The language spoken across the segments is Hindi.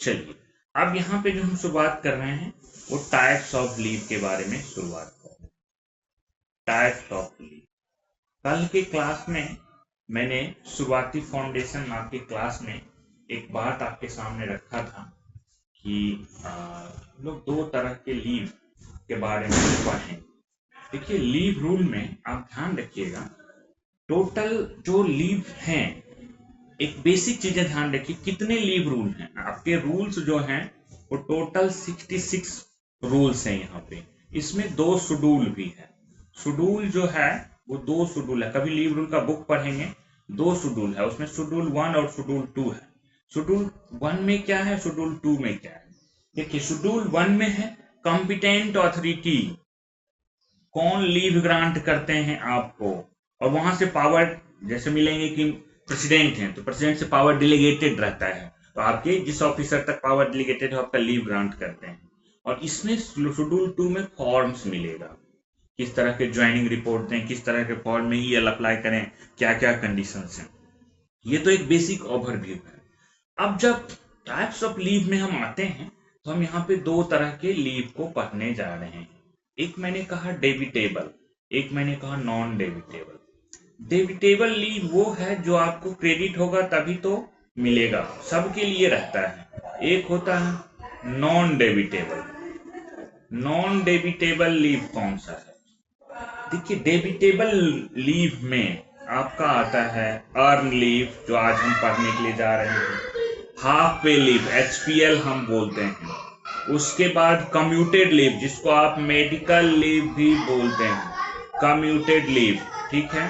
चलिए, अब यहाँ पे जो हम शुरुआत कर रहे हैं वो टाइप्स ऑफ लीव के बारे में शुरुआत कर रहे हैं। टाइप्स ऑफ लीव, कल के क्लास में मैंने शुरुआती फाउंडेशन नाम की क्लास में एक बात आपके सामने रखा था कि हम लोग दो तरह के लीव के बारे में पढ़ें। देखिए, लीव रूल में आप ध्यान रखिएगा, टोटल जो लीव हैं, एक बेसिक चीजें ध्यान रखिए, कितने लीव रूल हैं आपके। रूल्स जो हैं वो टोटल 66 रूल्स हैं यहाँ पे। इसमें 2 शेड्यूल भी है। शेड्यूल जो है वो 2 शेड्यूल है। कभी लीव रूल का बुक पढ़ेंगे, 2 शेड्यूल है उसमें, शेड्यूल 1 और शेड्यूल 2 है। शेड्यूल 1 में क्या है, शेड्यूल 2 में क्या है। देखिए, शेड्यूल 1 में है कॉम्पिटेंट अथॉरिटी, कौन लीव ग्रांट करते हैं आपको, और वहां से पावर जैसे मिलेंगे कि प्रेसिडेंट हैं तो प्रेसिडेंट से पावर डिलीगेटेड रहता है, तो आपके जिस ऑफिसर तक पावर डिलीगेटेड है आपका लीव ग्रांट करते हैं। और इसमें शेड्यूल 2 में फॉर्म्स मिलेगा, किस तरह के ज्वाइनिंग रिपोर्ट दें, किस तरह के फॉर्म में ईएल अप्लाई करें, क्या क्या कंडीशंस हैं। ये तो एक बेसिक ओवरव्यू है। अब जब टाइप्स ऑफ लीव में हम आते हैं तो हम यहाँ पे 2 तरह के लीव को पढ़ने जा रहे हैं। एक मैंने कहा डेबिटेबल, एक मैंने कहा नॉन डेबिटेबल। डेबिटेबल लीव वो है जो आपको क्रेडिट होगा तभी तो मिलेगा, सबके लिए रहता है। एक होता है नॉन डेबिटेबल। नॉन डेबिटेबल लीव कौन सा है? देखिए, डेबिटेबल लीव में आपका आता है अर्न लीव, जो आज हम पढ़ने के लिए जा रहे हैं। हाफ पे लीव, एचपीएल हम बोलते हैं। उसके बाद कम्यूटेड लीव, जिसको आप मेडिकल लीव भी बोलते हैं, कम्यूटेड लीव, ठीक है।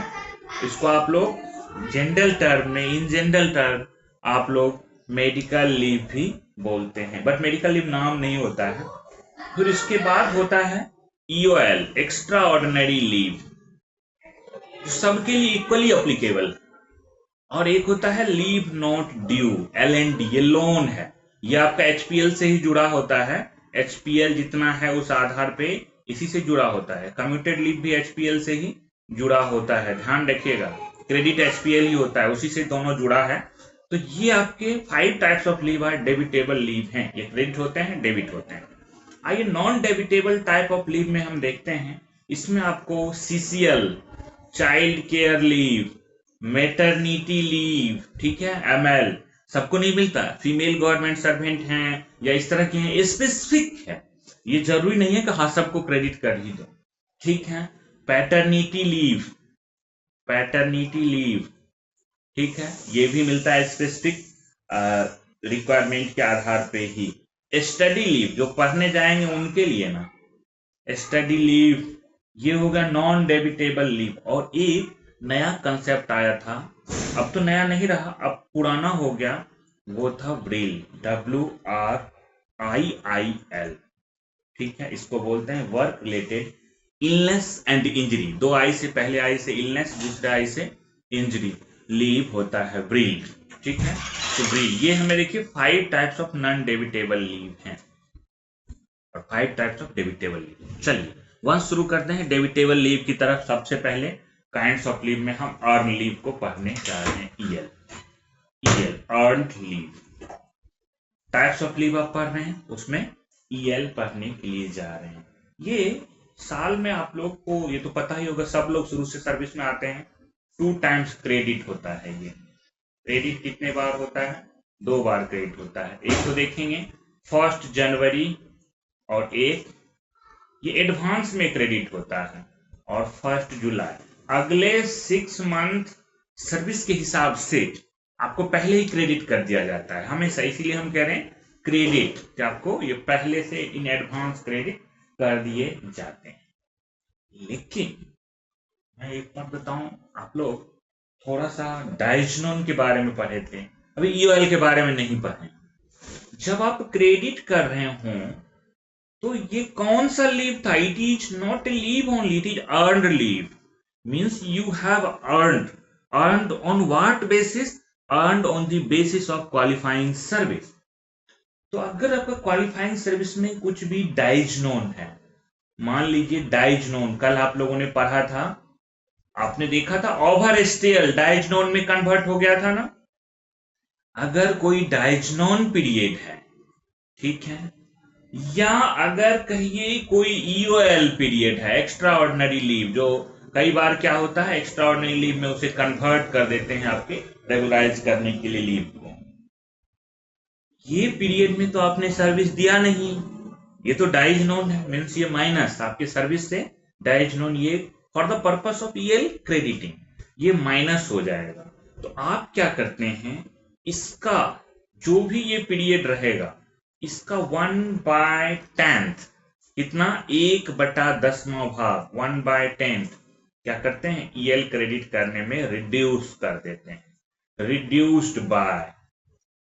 इसको आप लोग जनरल टर्म में, इन जनरल टर्म आप लोग मेडिकल लीव भी बोलते हैं, बट मेडिकल लीव नाम नहीं होता है। फिर इसके बाद होता है ईओएल, एक्स्ट्रा ऑर्डिनरी लीव, सबके लिए इक्वली अप्लीकेबल। और एक होता है लीव नॉट ड्यू, LND, ये लोन है, ये आपका एचपीएल से ही जुड़ा होता है। एचपीएल जितना है उस आधार पे इसी से जुड़ा होता है। कम्यूटेड लीव भी एचपीएल से ही जुड़ा होता है, ध्यान रखिएगा। क्रेडिट एचपीएल ही होता है, उसी से दोनों जुड़ा है। तो ये आपके 5 टाइप्स ऑफ लीव है, डेबिटेबल लीव हैं। ये क्रेडिट होते हैं, डेबिट होते हैं। आइए नॉन डेबिटेबल टाइप ऑफ लीव में हम देखते हैं। इसमें आपको CCL, child care leave, maternity leave, ठीक है, एमएल, सबको नहीं मिलता। फीमेल गवर्नमेंट सर्वेंट हैं या इस तरह के हैं, स्पेसिफिक है, ये जरूरी नहीं है कि हाँ सबको क्रेडिट कर ही दो, ठीक है। पैटर्निटी लीव, पैटर्निटी लीव, ठीक है, ये भी मिलता है स्पेसिफिक रिक्वायरमेंट के आधार पे ही। स्टडी लीव, जो पढ़ने जाएंगे उनके लिए ना, स्टडी लीव, ये होगा नॉन डेबिटेबल लीव। और एक नया कंसेप्ट आया था, अब तो नया नहीं रहा, अब पुराना हो गया, वो था व्रिल, WRIIL, ठीक है। इसको बोलते हैं work related illness and injury. 2 आई से, पहले आई से इलनेस, दूसरे आई से इंजरी, लीव होता है व्रिल, ठीक है। तो व्रिल, ये हमें देखिए 5 टाइप्स ऑफ नॉन डेबिटेबल लीव हैं और 5 टाइप्स ऑफ डेबिटेबल लीव। चलिए वंश शुरू करते हैं डेबिटेबल लीव की तरफ। सबसे पहले काइंड्स ऑफ लीव में हम अर्न लीव को पढ़ने जा रहे हैं। EL, earn leave. Types of leave आप पढ़ रहे हैं, उसमें ईएल पढ़ने के लिए जा रहे हैं। ये साल में आप लोग को ये तो पता ही होगा, सब लोग शुरू से सर्विस में आते हैं, 2 टाइम्स क्रेडिट होता है। ये क्रेडिट कितने बार होता है? 2 बार क्रेडिट होता है। एक तो देखेंगे 1 जनवरी और एक ये एडवांस में क्रेडिट होता है, और 1 जुलाई। अगले 6 मंथ सर्विस के हिसाब से आपको पहले ही क्रेडिट कर दिया जाता है हमेशा, इसीलिए हम कह रहे हैं क्रेडिट, कि आपको ये पहले से इन एडवांस क्रेडिट कर दिए जाते हैं। लेकिन मैं एक बात बताऊं, आप लोग थोड़ा सा डायजनोन के बारे में पढ़े थे, अभी ईओएल के बारे में नहीं पढ़े। जब आप क्रेडिट कर रहे हों तो ये कौन सा लीव था? It is not a leave only, it is earned leave. Means you have earned on what basis? Earned on the basis of qualifying service. तो अगर आपका क्वालिफाइंग सर्विस में कुछ भी डाइजनोन है, मान लीजिए डाइजनोन, कल आप लोगों ने पढ़ा था, आपने देखा था ओवर स्टेल डाइजनोन में कन्वर्ट हो गया था ना। अगर कोई डाइजनोन पीरियड है ठीक है। या अगर कहिए कोई ईओएल पीरियड है, एक्स्ट्रा ऑर्डिनरी लीव, जो कई बार क्या होता है एक्स्ट्रा ऑर्डिनरी लीव में उसे कन्वर्ट कर देते हैं आपके रेगुलराइज करने के लिए लीव को। ये पीरियड में तो आपने सर्विस दिया नहीं, ये तो डाइज नोन है, मीन्स ये माइनस आपके सर्विस से डाइज नोन, ये for the purpose of EL crediting ये माइनस हो जाएगा। तो आप क्या करते हैं, इसका जो भी ये पीरियड रहेगा इसका 1/10 कितना 1/10वां भाग 1/10 क्या करते हैं ईएल क्रेडिट करने में रिड्यूस कर देते हैं। रिड्यूस्ड बाय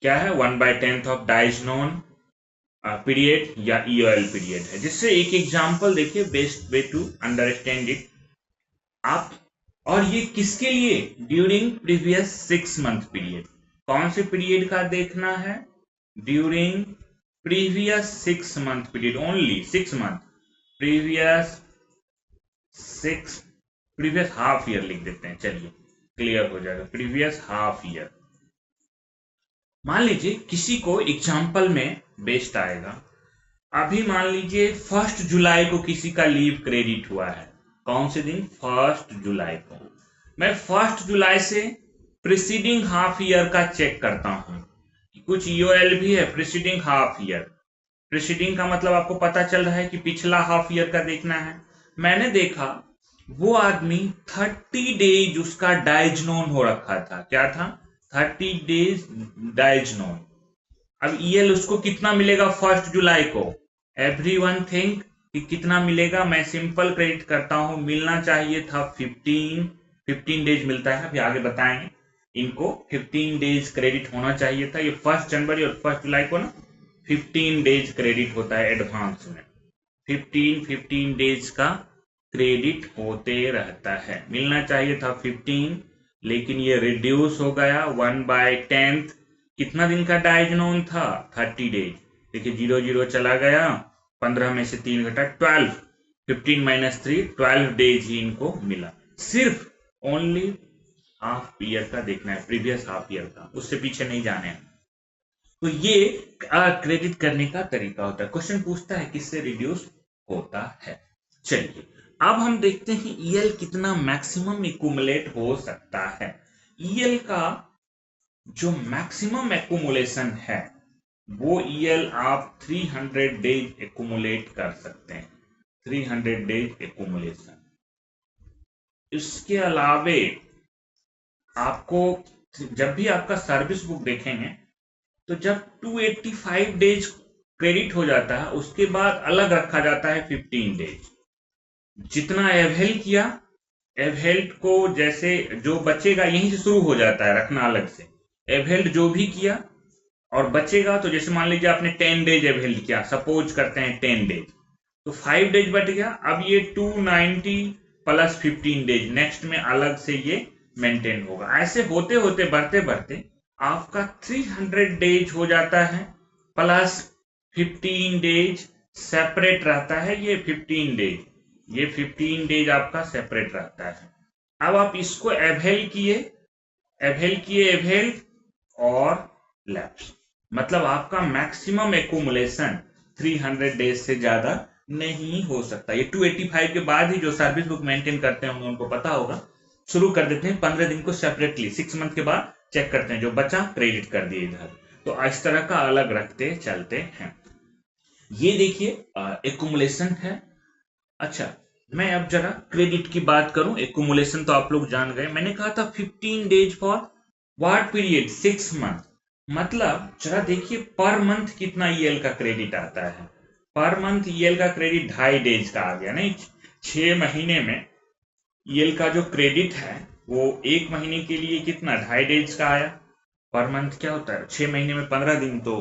क्या है 1/10 ऑफ डाइज नोन पीरियड या ईओएल पीरियड है। जिससे एक एग्जांपल देखिए, best way to understand it आप। और ये किसके लिए, ड्यूरिंग प्रीवियस 6 मंथ पीरियड। कौन से पीरियड का देखना है, during previous 6 month period, only 6 month, previous half year लिख देते हैं, चलिए क्लियर हो जाएगा, प्रीवियस हाफ ईयर। मान लीजिए किसी को एग्जाम्पल में बेस्ट आएगा, अभी मान लीजिए 1 जुलाई को किसी का लीव क्रेडिट हुआ है। कौन से दिन, 1 जुलाई को। मैं 1 जुलाई से प्रीसीडिंग हाफ ईयर का चेक करता हूं, कुछ ईओएल भी है प्रीसीडिंग हाफ ईयर। प्रीसीडिंग का मतलब आपको पता चल रहा है कि पिछला हाफ ईयर का देखना है। मैंने देखा वो आदमी 30 डेज उसका डाइज नोन हो रखा था, क्या था 30 डेज डाइज नोन। अब ईएल उसको कितना मिलेगा 1 जुलाई को, एवरीवन थिंक कि कितना मिलेगा, मैं सिंपल क्रेडिट करता हूं, मिलना चाहिए था 15 डेज मिलता है, अभी आगे बताएंगे। इनको 15 डेज क्रेडिट होना चाहिए था, ये 1 जनवरी और 1 जुलाई को ना 15 डेज क्रेडिट होता है एडवांस में, 15 डेज का क्रेडिट होते रहता है, मिलना चाहिए था 15, लेकिन ये रिड्यूस हो गया 1/10। कितना दिन का डाइज नोन था 30 डेज, देखिए 0 चला गया, 15 में से 3 घटा 12, 15 - 3 12 डेज ही इनको मिला। सिर्फ ओनली हाफ ईयर का देखना है, प्रीवियस हाफ ईयर का, उससे पीछे नहीं जाने हैं। तो ये क्रेडिट करने का तरीका होता है। क्वेश्चन पूछता है किससे रिड्यूस होता है। चलिए अब हम देखते हैं ईएल कितना मैक्सिमम एक्यूमुलेट हो सकता है। ईएल का जो मैक्सिमम एक्यूमुलेशन है वो ईएल आप 300 डेज एक्यूमुलेट कर सकते हैं, 300 डेज एक्यूमुलेशन। इसके अलावे आपको जब भी आपका सर्विस बुक देखेंगे तो जब 285 डेज क्रेडिट हो जाता है उसके बाद अलग रखा जाता है 15 डेज। जितना एवहेल किया, एवहेल्ड को जैसे जो बचेगा यहीं से शुरू हो जाता है रखना अलग से। एवहेल्ड जो भी किया और बचेगा, तो जैसे मान लीजिए आपने 10 डेज एवहेल्ड किया, सपोज करते हैं 10 डेज, तो 5 डेज बच गया। अब ये 290 प्लस 15 डेज नेक्स्ट में अलग से ये मेंटेन होगा। ऐसे होते होते बढ़ते बढ़ते आपका 300 डेज हो जाता है, प्लस 15 डेज सेपरेट रहता है। ये 15 डेज, ये 15 डेज आपका सेपरेट रहता है। अब आप इसको एवहेल किए, एवहेल और लैप्स, मतलब आपका मैक्सिमम एक्यूमुलेशन 300 डेज से ज्यादा नहीं हो सकता। ये 285 के बाद ही जो सर्विस बुक मेंटेन करते होंगे उनको पता होगा, शुरू कर देते हैं 15 दिन को सेपरेटली, 6 मंथ के बाद चेक करते हैं, जो बचा क्रेडिट कर दिए इधर। तो इस तरह का अलग रखते चलते हैं। ये देखिए एक्यूमुलेशन है। अच्छा, मैं अब जरा क्रेडिट की बात करूं। एक्यूमुलेशन तो आप लोग जान गए, मैंने कहा था 15 days for what period, 6 month. मतलब जरा देखिए पर मंथ कितना ईएल का क्रेडिट आता है। पर मंथ ईएल का क्रेडिट 2.5 डेज का आ गया, नहीं 6 महीने में ईएल का जो क्रेडिट है वो 1 महीने के लिए कितना 2.5 डेज का आया। पर मंथ क्या होता है 6 महीने में 15 दिन, तो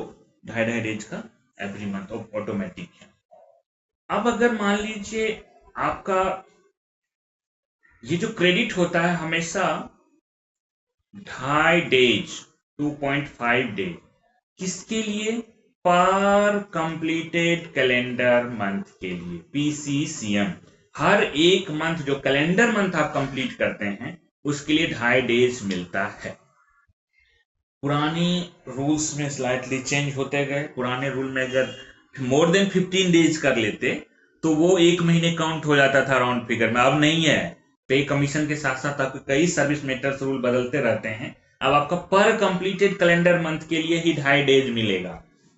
2.5 डेज का एवरी मंथ ऑटोमेटिक है। अब अगर मान लीजिए आपका ये जो क्रेडिट होता है हमेशा 2.5 डेज, 2.5 डेज, किसके लिए, पर कंप्लीटेड कैलेंडर मंथ के लिए, पीसीसीएम। हर एक मंथ जो कैलेंडर मंथ आप कंप्लीट करते हैं उसके लिए 2.5 डेज मिलता है। पुरानी रूल्स में स्लाइटली चेंज होते गए। पुराने रूल में अगर मोर देन 15 डेज कर लेते तो वो 1 महीने काउंट हो जाता था राउंड फिगर में। अब नहीं है। पे कमीशन के साथ साथ आपके कई सर्विस मेटर्स रूल बदलते रहते हैं। अब आपका पर कंप्लीटेड कैलेंडर मंथ के लिए ही 2.5 डेज मिलेगा।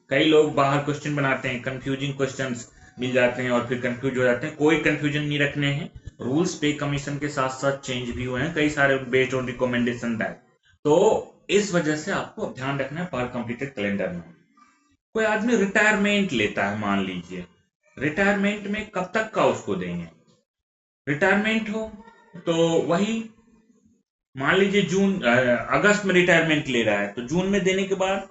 कई लोग बाहर क्वेश्चन बनाते हैं, कंफ्यूजिंग क्वेश्चंस मिल जाते हैं और फिर कंफ्यूज हो जाते हैं। कोई कंफ्यूजन नहीं रखने हैं। रूल्स पे कमीशन के साथ साथ चेंज भी हुए हैं कई सारे बेस्ड ऑन रिकमेंडेशन दैट। तो इस वजह से आपको ध्यान रखना है पर कंप्लीटेड कैलेंडर में। कोई आदमी रिटायरमेंट लेता है, मान लीजिए, रिटायरमेंट में कब तक का उसको देंगे? रिटायरमेंट हो तो वही मान लीजिए अगस्त में रिटायरमेंट ले रहा है तो जून में देने के बाद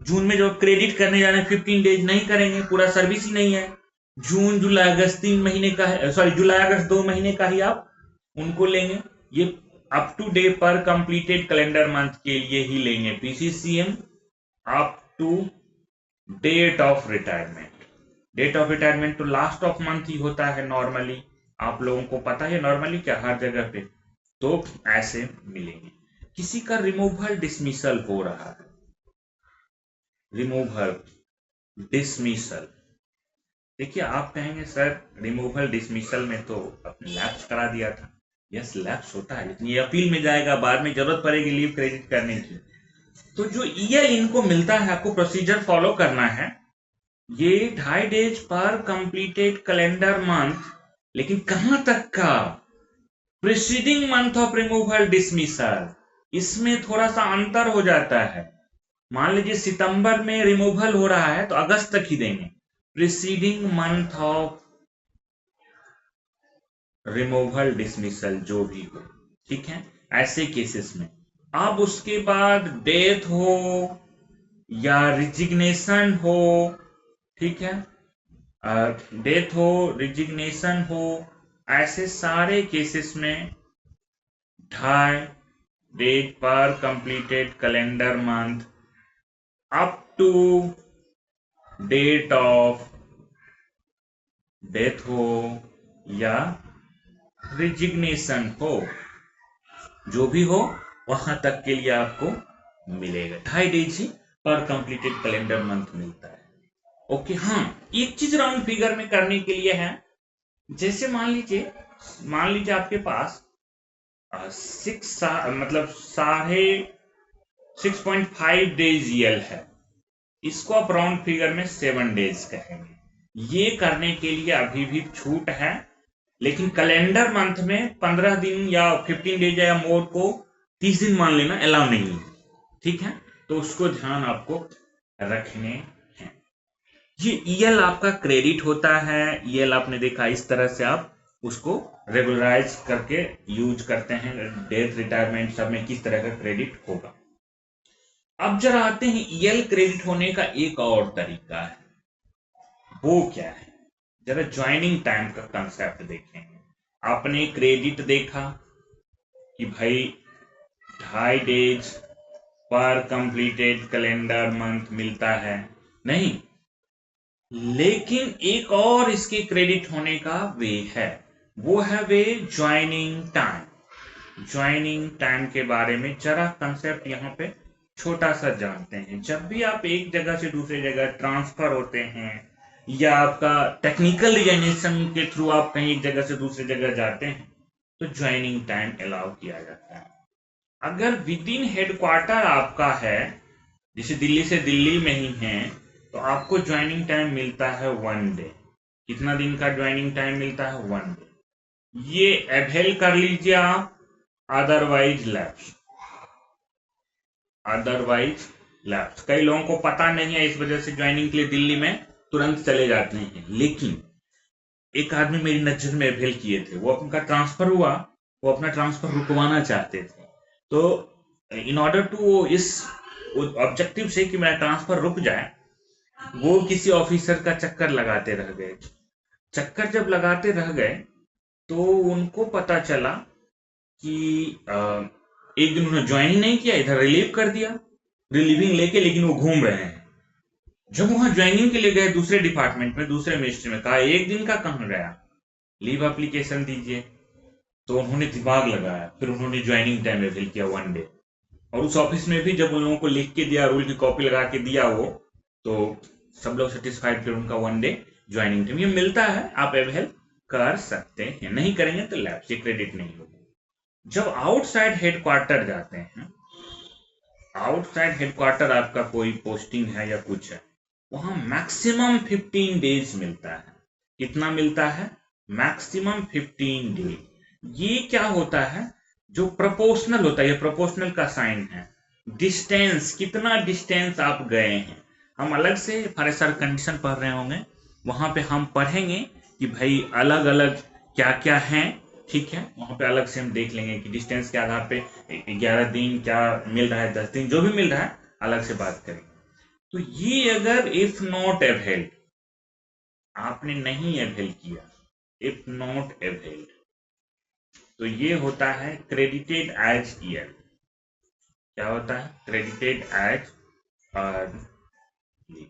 जून में जो क्रेडिट करने जा रहे हैं 15 डेज नहीं करेंगे, पूरा सर्विस ही नहीं है। जून जुलाई अगस्त 3 महीने का है, सॉरी जुलाई अगस्त 2 महीने का ही आप उनको लेंगे। ये अप टू डे पर कंप्लीटेड कैलेंडर मंथ के लिए ही लेंगे PCCM up to date of retirement. Date of retirement तो लास्ट ऑफ मंथ ही होता है नॉर्मली, आप लोगों को पता है नॉर्मली क्या हर जगह पे। तो ऐसे मिलेंगे। किसी का रिमूवल डिसमिसल हो रहा है, रिमूवल डिसमिसल, देखिए आप कहेंगे सर रिमूवल डिसमिसल में तो अपने लैप्स करा दिया था। यस, लैप्स होता है, लेकिन ये अपील में जाएगा, बाद में जरूरत पड़ेगी लीव क्रेडिट करने की। तो जो ईएल इनको मिलता है, आपको प्रोसीजर फॉलो करना है। ये 2.5 डेज पर कंप्लीटेड कैलेंडर मंथ, लेकिन कहां तक का? Preceding month of removal dismissal. इसमें थोड़ा सा अंतर हो जाता है। मान लीजिए सितंबर में रिमूवल हो रहा है तो अगस्त तक ही देंगे, preceding month of removal dismissal जो भी हो, ठीक है, ऐसे केसेस में। अब उसके बाद डेथ हो या रिजिग्नेशन हो, ठीक है, डेथ हो, रिजिग्नेशन हो, ऐसे सारे केसेस में 2.5 डेज पर completed calendar month up to date of death हो या रिजिग्नेशन हो, जो भी हो वहां तक के लिए आपको मिलेगा। 2.5 डेज ही पर कंप्लीटेड कैलेंडर मंथ मिलता है। ओके, हाँ, एक चीज राउंड फिगर में करने के लिए है। जैसे मान लीजिए आपके पास 6.5 डेज ईएल है, इसको आप राउंड फिगर में 7 डेज कहेंगे। ये करने के लिए अभी भी छूट है, लेकिन कैलेंडर मंथ में 15 दिन या 15 डेज या मोर को 30 दिन मान लेना अलाउ नहीं है, ठीक है। तो उसको ध्यान आपको रखने हैं। ये ईएल आपका क्रेडिट होता है। ईएल आपने देखा इस तरह से आप उसको रेगुलराइज करके यूज करते हैं। डेथ, रिटायरमेंट सब में किस तरह का क्रेडिट होगा। अब जरा आते हैं ईएल क्रेडिट होने का एक और तरीका है, वो क्या है? जरा ज्वाइनिंग टाइम का कंसेप्ट देखेंगे। आपने क्रेडिट देखा कि भाई 2.5 डेज पर कंप्लीटेड कैलेंडर मंथ मिलता है, नहीं, लेकिन एक और इसके क्रेडिट होने का वे है, वो है वे ज्वाइनिंग टाइम। ज्वाइनिंग टाइम के बारे में जरा कंसेप्ट यहाँ पे छोटा सा जानते हैं। जब भी आप एक जगह से दूसरी जगह ट्रांसफर होते हैं या आपका टेक्निकल रिजाइनेशन के थ्रू आप कहीं एक जगह से दूसरी जगह जाते हैं तो ज्वाइनिंग टाइम अलाउ किया जाता है। अगर विद इन हेडक्वार्टर आपका है, जैसे दिल्ली से दिल्ली में ही है, तो आपको ज्वाइनिंग टाइम मिलता है 1 डे। कितना दिन का ज्वाइनिंग टाइम मिलता है? 1 डे। ये अवेल कर लीजिए आप, अदरवाइज लैप्स। Otherwise lapse. कई लोगों को पता नहीं है, इस वजह से ज्वाइनिंग के लिए दिल्ली में तुरंत चले जाते हैं। लेकिन एक आदमी मेरी नजर में अवेल किए थे, वो उनका ट्रांसफर हुआ, वो अपना ट्रांसफर रुकवाना चाहते थे। तो इन ऑर्डर टू इस ऑब्जेक्टिव से कि मेरा ट्रांसफर रुक जाए, वो किसी ऑफिसर का चक्कर लगाते रह गए। चक्कर जब लगाते रह गए तो उनको पता चला कि एक दिन उन्होंने ज्वाइन ही नहीं किया, इधर रिलीव कर दिया, रिलीविंग लेके, लेकिन वो घूम रहे हैं। जब वहां ज्वाइनिंग के लिए गए दूसरे डिपार्टमेंट में, दूसरे मिनिस्ट्री में, कहा एक दिन का कहां गया, लीव एप्लीकेशन दीजिए। तो उन्होंने दिमाग लगाया, फिर उन्होंने ज्वाइनिंग टाइम अवेल किया 1 डे। और उस ऑफिस में भी जब उन लोगों को लिख के दिया, रूल की कॉपी लगा के दिया वो, तो सब लोग सेटिस्फाइड, फिर उनका 1 डे ज्वाइनिंग टाइम ये मिलता है, आप अवेल कर सकते हैं। नहीं करेंगे तो लैब से क्रेडिट नहीं होगा। जब आउटसाइड हेडक्वार्टर जाते हैं, आउटसाइड हेडक्वार्टर आपका कोई पोस्टिंग है या कुछ है, वहां मैक्सिमम 15 डेज मिलता है। कितना मिलता है? Maximum 15 days. ये क्या होता है? जो प्रोपोर्शनल होता है, ये प्रोपोर्शनल का साइन है। डिस्टेंस, कितना डिस्टेंस आप गए हैं। हम अलग से फॉरेस्टर कंडीशन पढ़ रहे होंगे, वहां पे हम पढ़ेंगे कि भाई अलग अलग क्या क्या है, ठीक है। वहां पे अलग से हम देख लेंगे कि डिस्टेंस के आधार पे 11 दिन क्या मिल रहा है, 10 दिन जो भी मिल रहा है, अलग से बात करेंगे। तो ये अगर इफ नॉट अवेल्ड, आपने नहीं अवेल किया, इफ नॉट अवेल्ड, तो ये होता है क्रेडिटेड एज ईयर। क्या होता है? Credited as earn leave.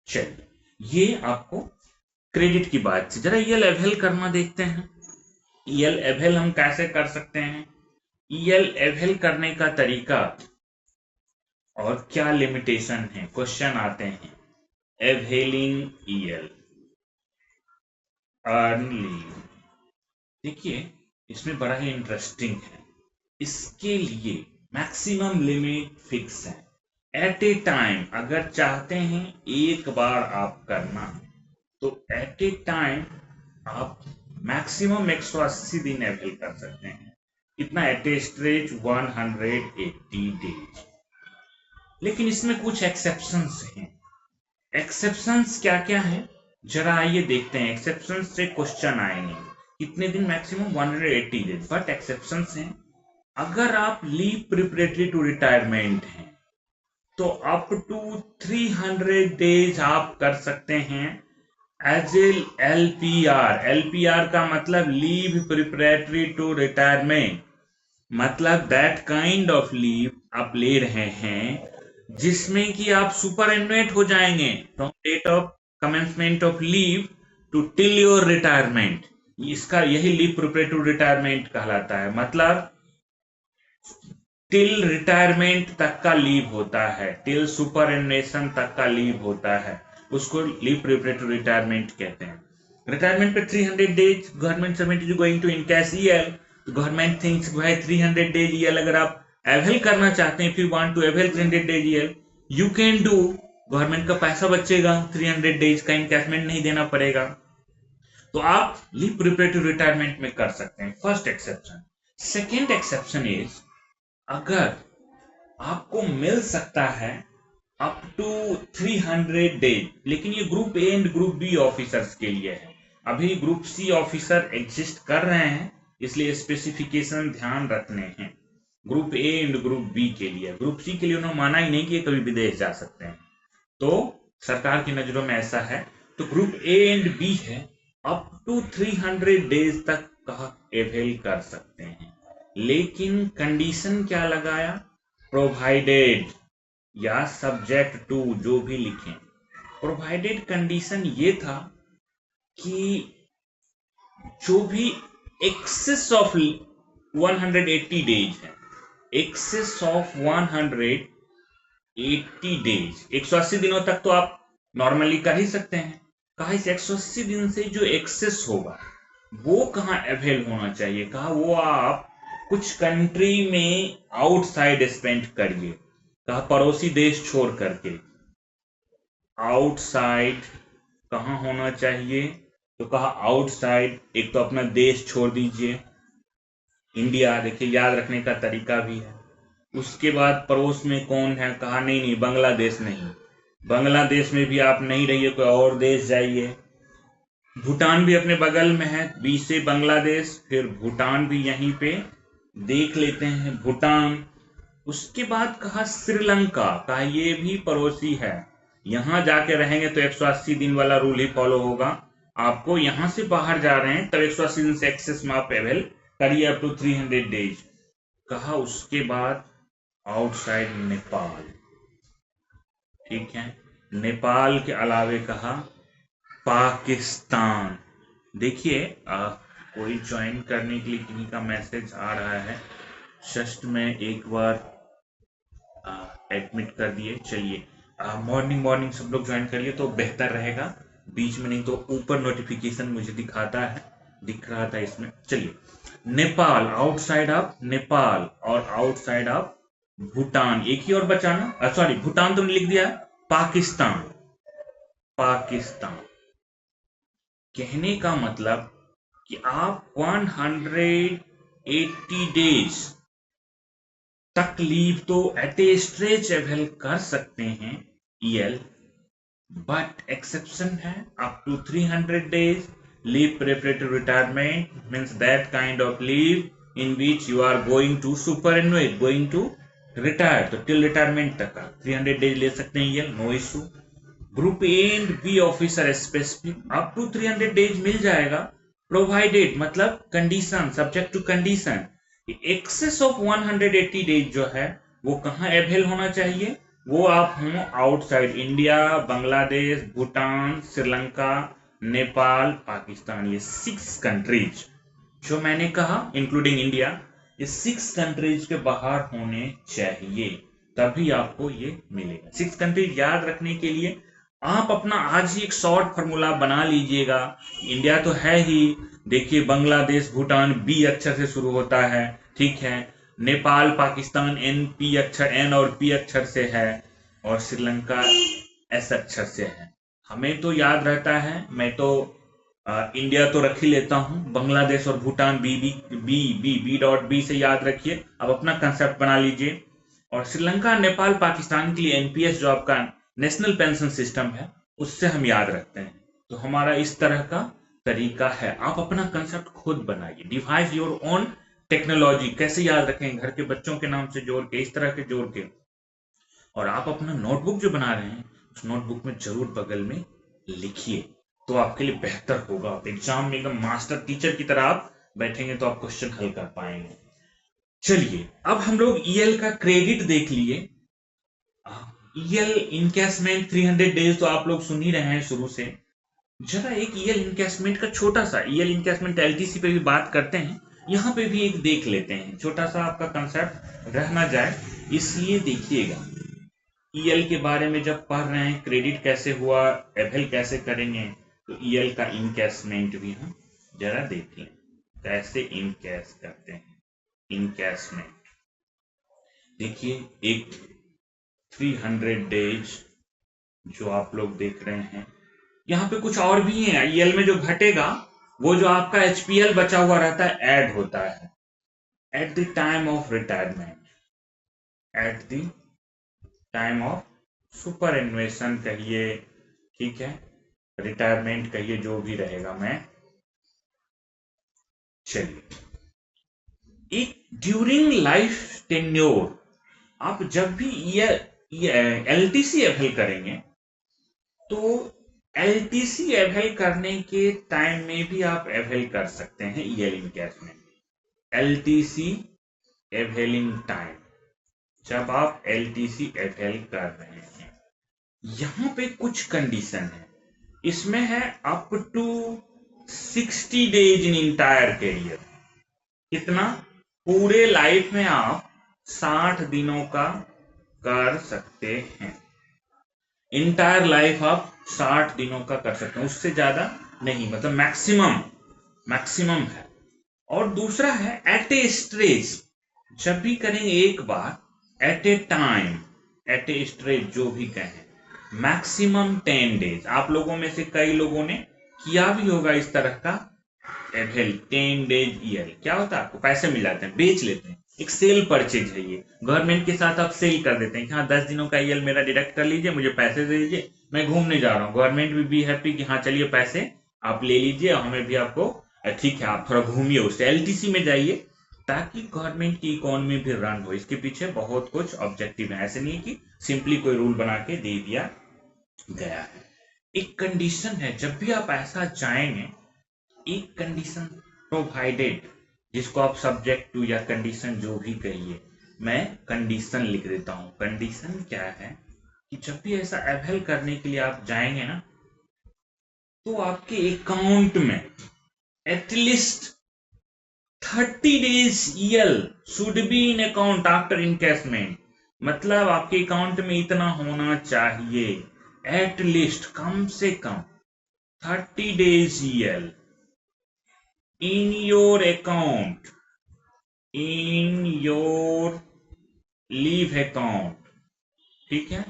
चलिए, ये आपको क्रेडिट की बात थी। जरा ईएल अवेल करना देखते हैं। ईएल अवेल हम कैसे कर सकते हैं? ईएल अवेल करने का तरीका और क्या लिमिटेशन है, क्वेश्चन आते हैं। अवेलिंग ईएल अर्न लीव, देखिए इसमें बड़ा ही इंटरेस्टिंग है। इसके लिए मैक्सिमम लिमिट फिक्स है। एट ए टाइम अगर चाहते हैं एक बार आप करना, तो एट ए टाइम आप मैक्सिमम 180 दिन अवेल कर सकते हैं। कितना? Eight a stretch 180 days. लेकिन इसमें कुछ एक्सेप्शंस हैं। एक्सेप्शंस क्या क्या है, जरा आइए देखते हैं। एक्सेप्शंस से क्वेश्चन आएंगे। कितने दिन? मैक्सिमम 180 दिन। बट एक्सेप्शंस हैं, अगर आप लीव प्रिपरेटरी टू रिटायरमेंट हैं, तो अप टू 300 डेज आप कर सकते हैं एज एलपीआर। एलपीआर का मतलब लीव प्रिपरेटरी टू रिटायरमेंट, मतलब दैट काइंड ऑफ लीव आप ले रहे हैं जिसमें कि आप सुपर एनुएट हो जाएंगे from date of commencement of leave to till your retirement. इसका यही लीव प्रिपरेटरी टू रिटायरमेंट कहलाता है। मतलब टिल रिटायरमेंट तक का लीव होता है, टिल सुपर एनुएशन तक का लीव होता है, उसको लीव प्रिपरेटरी टू रिटायरमेंट कहते हैं। रिटायरमेंट पे 300 days government submit is going to encash EL. Government thinks भाई 300 डेज ईएल अगर आप अवेल करना चाहते हैं, if you want to avail 300 days EL, you can do. Government का पैसा बचेगा, 300 डेज का इनकैशमेंट नहीं देना पड़ेगा, तो आप लीव प्रिपरेटरी टू रिटायरमेंट में कर सकते हैं। First exception. Second exception is, अगर आपको मिल सकता है अप टू 300 डेज, लेकिन ये group A and group B officers के लिए है। अभी ग्रुप सी ऑफिसर एग्जिस्ट कर रहे हैं, इसलिए स्पेसिफिकेशन ध्यान रखने हैं। Group A and group B के लिए, ग्रुप सी के लिए उन्होंने माना ही नहीं कि कभी विदेश जा सकते हैं, तो सरकार की नजरों में ऐसा है। तो ग्रुप ए एंड बी है, अप टू 300 डेज तक का अवेल कर सकते हैं। लेकिन कंडीशन क्या लगाया? प्रोवाइडेड या सब्जेक्ट टू, जो भी लिखें। प्रोवाइडेड कंडीशन ये था कि जो भी एक्सेस ऑफ 180 डेज है, एक्सेस ऑफ 180 डेज, 180 दिनों तक तो आप नॉर्मली कर ही सकते हैं। कहा इस 180 दिन से जो एक्सेस होगा वो कहाँ अवेल होना चाहिए? कहा वो आप कुछ कंट्री में आउटसाइड स्पेंड करिए। कहा पड़ोसी देश छोड़ करके। आउटसाइड कहाँ होना चाहिए? तो कहा आउटसाइड, एक तो अपना देश छोड़ दीजिए, इंडिया, देखिए याद रखने का तरीका भी है। उसके बाद पड़ोस में कौन है? कहा नहीं नहीं, बांग्लादेश नहीं, बांग्लादेश में भी आप नहीं रहिए, कोई और देश जाइए। भूटान भी अपने बगल में है, बीच से बांग्लादेश, फिर भूटान भी यहीं पे देख लेते हैं, भूटान। उसके बाद कहा श्रीलंका, कहा ये भी पड़ोसी है, यहां जाके रहेंगे तो 180 दिन वाला रूल ही फॉलो होगा। आपको यहां से बाहर जा रहे हैं तब 180 दिन से एक्सेस में आप अवेल करिए अप टू 300 डेज। कहा उसके बाद आउटसाइड नेपाल, ठीक है। नेपाल के अलावे कहा पाकिस्तान। देखिए कोई ज्वाइन करने के लिए किन्हीं का मैसेज आ रहा है, जस्ट मैं एक बार एडमिट कर दिए। चलिए मॉर्निंग मॉर्निंग सब लोग ज्वाइन करिए तो बेहतर रहेगा, बीच में नहीं तो ऊपर नोटिफिकेशन मुझे दिखाता है, दिख रहा था इसमें। चलिए नेपाल, आउटसाइड ऑफ नेपाल और आउटसाइड ऑफ भूटान, एक ही और बचाना, सॉरी भूटान तो लिख दिया, पाकिस्तान। पाकिस्तान कहने का मतलब कि आप 180 डेज तक लीव तो एट ए स्ट्रेच अवेल कर सकते हैं ईएल, बट एक्सेप्शन है up to 300 days leave preparatory retirement means that kind of leave in which you are going to superannuate, going to retire, तो till retirement तक का 300 days ले सकते हैं ये, no issue. Group A and B officer specific up to 300 days मिल जाएगा, प्रोवाइडेड मतलब condition, subject to condition. Excess of 180 days जो है वो कहाँ अवेल होना चाहिए, वो आप हो आउटसाइड इंडिया, बांग्लादेश, भूटान, श्रीलंका, नेपाल, पाकिस्तान, ये 6 कंट्रीज जो मैंने कहा इंक्लूडिंग इंडिया, ये 6 कंट्रीज के बाहर होने चाहिए, तभी आपको ये मिलेगा। 6 कंट्रीज याद रखने के लिए आप अपना आज ही एक शॉर्ट फॉर्मूला बना लीजिएगा। इंडिया तो है ही, देखिए बांग्लादेश, भूटान बी अक्षर से शुरू होता है, ठीक है। नेपाल, पाकिस्तान एन पी अक्षर, एन और पी अक्षर से है, और श्रीलंका एस अक्षर से है। हमें तो याद रहता है, मैं तो इंडिया तो रख ही लेता हूं, बांग्लादेश और Bhutan B B B B B dot B से याद रखिए, अब अपना कंसेप्ट बना लीजिए। और श्रीलंका, नेपाल, पाकिस्तान के लिए एनपीएस जो आपका नेशनल पेंशन सिस्टम है उससे हम याद रखते हैं। तो हमारा इस तरह का तरीका है, आप अपना कंसेप्ट खुद बनाइए, डिवाइस योर ओन टेक्नोलॉजी। कैसे याद रखें, घर के बच्चों के नाम से जोड़ के, इस तरह के जोड़ के। और आप अपना नोटबुक जो बना रहे हैं उस नोटबुक में जरूर बगल में लिखिए, तो आपके लिए बेहतर होगा। आप एग्जाम में एकदम मास्टर टीचर की तरह आप बैठेंगे तो आप क्वेश्चन हल कर पाएंगे। चलिए अब हम लोग ईएल का क्रेडिट देख लिए। ईएल इनकैशमेंट 300 डेज तो आप लोग सुन ही रहे हैं शुरू से। जरा एक ईएल इनकैशमेंट का छोटा सा, ईएल इनकैशमेंट एलटीसी पे भी बात करते हैं, यहाँ पे भी एक देख लेते हैं, छोटा सा आपका कंसेप्ट रह ना जाए, इसलिए देखिएगा। ईएल के बारे में जब पढ़ रहे हैं, क्रेडिट कैसे हुआ, एवेल कैसे करेंगे, तो ईएल का इनकैशमेंट भी हम जरा देख लें, कैसे इनकैश करते हैं। इनकैशमेंट देखिए, एक 300 डेज जो आप लोग देख रहे हैं, यहाँ पे कुछ और भी है। ईएल में जो घटेगा वो जो आपका एचपीएल बचा हुआ रहता है ऐड होता है at the time of retirement, at the time of superannuation कहिए, ठीक है, रिटायरमेंट कहिए, जो भी रहेगा। मैं चलिए एक ड्यूरिंग लाइफ टेन्योर, आप जब भी एलटीसी अवेल करेंगे तो एलटीसी अवेल करने के टाइम में भी आप अवेल कर सकते हैं EL encashment. LTC availing time, जब आप एलटीसी अवेल कर रहे हैं, यहां पे कुछ कंडीशन है, इसमें है up to 60 days in entire career. कितना, पूरे लाइफ में आप 60 दिनों का कर सकते हैं। इंटायर लाइफ आप 60 दिनों का कर सकते हैं, उससे ज्यादा नहीं, मतलब मैक्सिमम है। और दूसरा है एट ए स्ट्रेच, जब भी करेंगे एक बार, at a time, at a stretch जो भी कहें, मैक्सिमम 10 डेज। आप लोगों में से कई लोगों ने किया भी होगा इस तरह का एवेल, 10 डेज ईएल। क्या होता है, आपको पैसे मिल जाते हैं, बेच लेते हैं, एक सेल परचेज है ये, गवर्नमेंट के साथ आप सेल कर देते हैं कि हाँ 10 दिनों का ईएल मेरा डिडक्ट कर लीजिए, मुझे पैसे दे दीजिए, मैं घूमने जा रहा हूँ। गवर्नमेंट भी हैप्पी कि हाँ चलिए पैसे आप ले लीजिए, हमें भी आपको, ठीक है आप थोड़ा घूमिए, उससे एलटीसी में जाइए ताकि गवर्नमेंट की इकोनॉमी भी रन हो। इसके पीछे बहुत कुछ ऑब्जेक्टिव है, ऐसे नहीं कि सिंपली कोई रूल बना के दे दिया गया है। एक कंडीशन है, जब भी आप ऐसा जाएंगे, एक कंडीशन प्रोवाइडेड, जिसको आप सब्जेक्ट टू या कंडीशन जो भी कहिए, मैं कंडीशन लिख देता हूं। कंडीशन क्या है कि जब भी ऐसा अवेल करने के लिए आप जाएंगे ना, तो आपके अकाउंट में at least 30 days EL should be in account after encashment, मतलब आपके अकाउंट में इतना होना चाहिए, एटलीस्ट कम से कम 30 days EL in your account, in your leave account, ठीक है,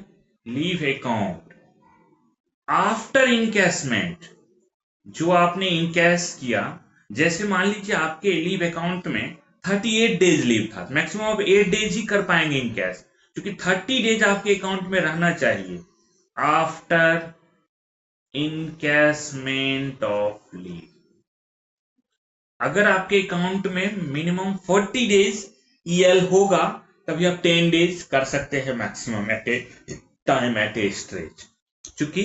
लीव अकाउंट आफ्टर इनकैशमेंट, जो आपने इनकैश किया। जैसे मान लीजिए आपके लीव अकाउंट में 38 डेज लीव था, मैक्सिमम आप 8 डेज ही कर पाएंगे इनकैश, क्योंकि 30 डेज आपके अकाउंट में रहना चाहिए आफ्टर इनकैशमेंट ऑफ लीव। अगर आपके अकाउंट में मिनिमम 40 डेज EL होगा तभी आप 10 डेज कर सकते हैं maximum at a time at a stretch, क्योंकि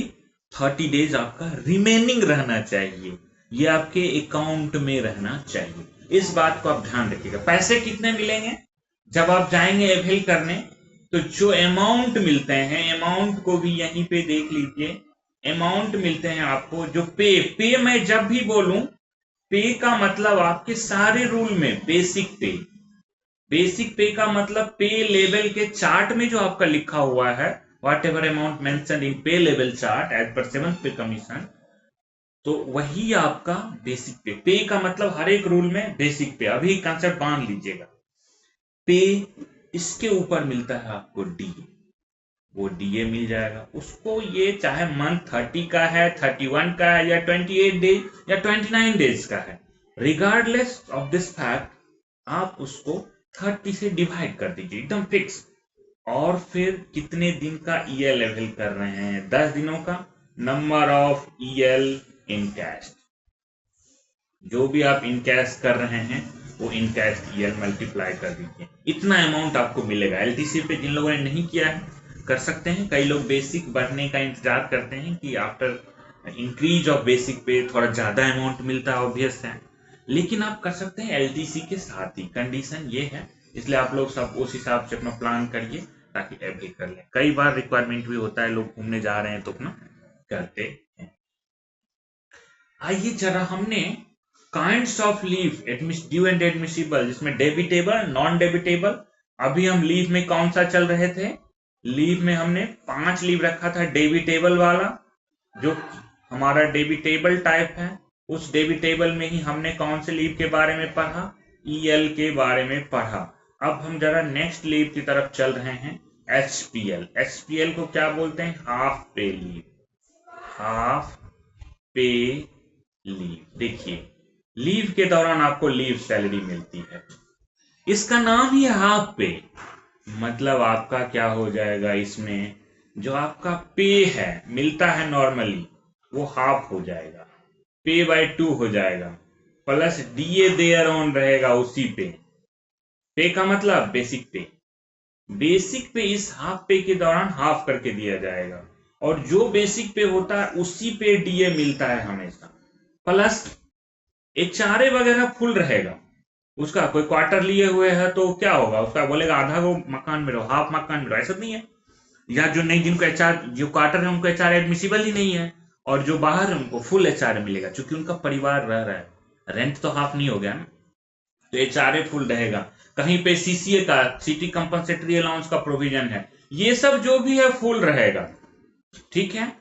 30 डेज आपका रिमेनिंग रहना चाहिए, ये आपके अकाउंट में रहना चाहिए। इस बात को आप ध्यान रखिएगा। पैसे कितने मिलेंगे जब आप जाएंगे अवेल करने, तो जो अमाउंट मिलते हैं, अमाउंट को भी यहीं पे देख लीजिए, अमाउंट मिलते हैं आपको जो पे मैं जब भी बोलूं, पे का मतलब आपके सारे रूल में बेसिक पे का मतलब पे लेवल के चार्ट में जो आपका लिखा हुआ है, what ever amount mention in पे level chart as per 7th पे कमीशन, तो वही आपका बेसिक पे का मतलब हर एक रूल में बेसिक पे। अभी कंसेप्ट बांध लीजिएगा, पे इसके ऊपर मिलता है आपको डीए, वो डीए मिल जाएगा उसको, ये चाहे मंथ 30 का है, 31 का है, या 28 डेज या 29 डेज का है, रिगार्डलेस ऑफ दिस फैक्ट आप उसको 30 से डिवाइड कर दीजिए, एकदम फिक्स। और फिर कितने दिन का EL अवेल कर रहे हैं, 10 दिनों का, नंबर ऑफ EL इनकैश, जो भी आप इनकैश कर रहे हैं वो इनकैश EL मल्टीप्लाई कर दीजिए, इतना अमाउंट आपको मिलेगा। LTC पे जिन लोगों ने नहीं किया है कर सकते हैं, कई लोग बेसिक बढ़ने का इंतजार करते हैं कि आफ्टर इंक्रीज ऑफ बेसिक पे थोड़ा ज्यादा अमाउंट मिलता है, ऑब्वियस है, लेकिन आप कर सकते हैं LTC के साथ ही। कंडीशन ये है, इसलिए आप लोग सब उस हिसाब से अपना प्लान करिए ताकि अवेल कर लें। कई बार रिक्वायरमेंट भी होता है, लोग घूमने जा रहे हैं तो अपना करते हैं। आइए जरा हमने kinds of leave, due and admissible, जिसमें डेबिटेबल, नॉन डेबिटेबल, अभी हम लीव में कौन सा चल रहे थे, लीव में हमने 5 लीव रखा था, डेबिटेबल वाला जो हमारा डेबिटेबल टाइप है, उस डेबिटेबल में ही हमने कौन से लीव के बारे में पढ़ा, EL के बारे में पढ़ा। अब हम जरा नेक्स्ट लीव की तरफ चल रहे हैं, HPL को क्या बोलते हैं, half pay leave, half pay leave. देखिए लीव के दौरान आपको लीव सैलरी मिलती है, इसका नाम ही हाफ पे, मतलब आपका क्या हो जाएगा, इसमें जो आपका पे है मिलता है नॉर्मली वो हाफ हो जाएगा, पे बाय 2 हो जाएगा, प्लस DA देयर ऑन रहेगा उसी पे का मतलब बेसिक पे इस हाफ पे के दौरान हाफ करके दिया जाएगा, और जो बेसिक पे होता है उसी पे DA मिलता है हमेशा, प्लस HRA वगैरह फुल रहेगा। उसका कोई क्वार्टर लिए हुए है तो क्या होगा, उसका बोलेगा आधा वो मकान में रहो, हाफ मकान में रहो, ऐसा नहीं है। या जो नहीं, जिनको HR, जो क्वार्टर है उनको HR एडमिसिबल ही नहीं है, और जो बाहर है उनको फुल HR मिलेगा, क्योंकि उनका परिवार रह रहा है, रेंट तो हाफ नहीं हो गया ना, तो HRA फुल रहेगा। कहीं पे CCA का, सिटी कंपनसेटरी अलाउंस का प्रोविजन है, ये सब जो भी है फुल रहेगा, ठीक है।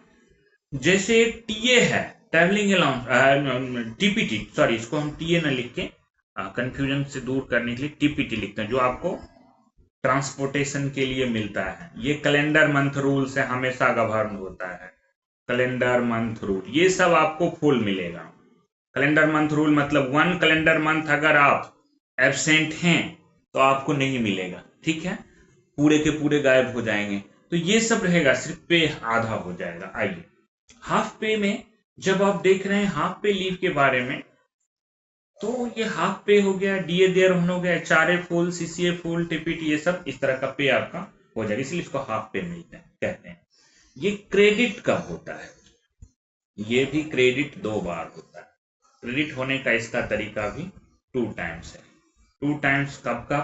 जैसे TA है, ट्रैवलिंग अलाउंस, TPT, सॉरी इसको हम TA ना लिख के कंफ्यूजन से दूर करने के लिए TPT लिखते हैं, जो आपको ट्रांसपोर्टेशन के लिए मिलता है, ये कैलेंडर मंथ रूल से हमेशा गवर्न होता है, कैलेंडर मंथ रूल, ये सब आपको फुल मिलेगा। कैलेंडर मंथ रूल मतलब 1 कैलेंडर मंथ अगर आप एब्सेंट हैं तो आपको नहीं मिलेगा, ठीक है, पूरे के पूरे गायब हो जाएंगे, तो ये सब रहेगा, सिर्फ पे आधा हो जाएगा। आइए हाफ पे में जब आप देख रहे हैं हाफ पे लीव के बारे में, तो ये हाफ पे हो गया, DA देयर हो गया, HRA full, CCA full, TPT, ये सब इस तरह का पे आपका हो जाएगा, इसलिए इसको हाफ पे मिलते हैं कहते हैं। ये क्रेडिट कब होता है, ये भी क्रेडिट 2 बार होता है। क्रेडिट होने का इसका तरीका भी 2 टाइम्स है। 2 टाइम्स कब का,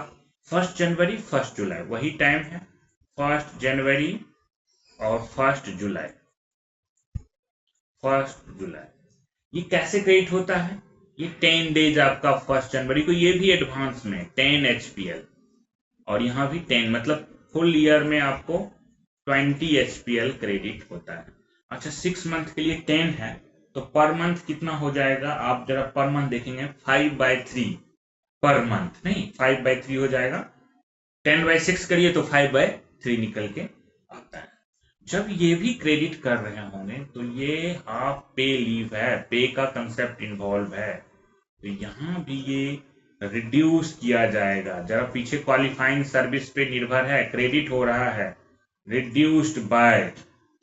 1 जनवरी 1 जुलाई, वही टाइम है, 1 जनवरी और 1 जुलाई, 1 जुलाई। ये कैसे क्रेडिट होता है, ये 10 डेज आपका 1 जनवरी को, ये भी एडवांस में 10 HPL, और यहाँ भी 10, मतलब फुल ईयर में आपको 20 HPL क्रेडिट होता है। अच्छा 6 मंथ के लिए 10 है तो पर मंथ कितना हो जाएगा, आप जरा पर मंथ देखेंगे 5/3 पर मंथ, नहीं 5/3 हो जाएगा। 10/6 करिए तो 5/3 निकल के आता है। जब ये भी क्रेडिट कर रहे होंगे तो ये हाफ पे लीव है, पे का कंसेप्ट इन्वॉल्व है, तो यहां भी ये रिड्यूस किया जाएगा। जरा पीछे क्वालिफाइंग सर्विस पे निर्भर है, क्रेडिट हो रहा है, रिड्यूस्ड बाय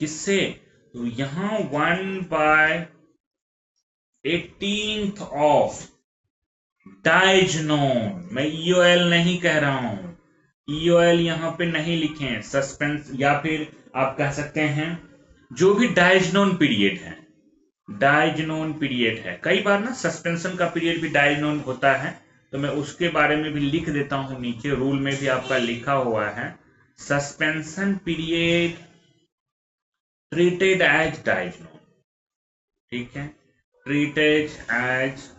किससे, तो यहां 1/18 ऑफ डाइजनोन। मैं ईओएल नहीं कह रहा हूं, ईओएल यहां पे नहीं लिखे, सस्पेंस या फिर आप कह सकते हैं जो भी डाइजनोन पीरियड है, डाइजनोन पीरियड है। कई बार ना सस्पेंशन का पीरियड भी डाइजनोन होता है, तो मैं उसके बारे में भी लिख देता हूं, नीचे रूल में भी आपका लिखा हुआ है, सस्पेंशन पीरियड ट्रीटेड एज डाइजनोन, ठीक है, ट्रीटेड एज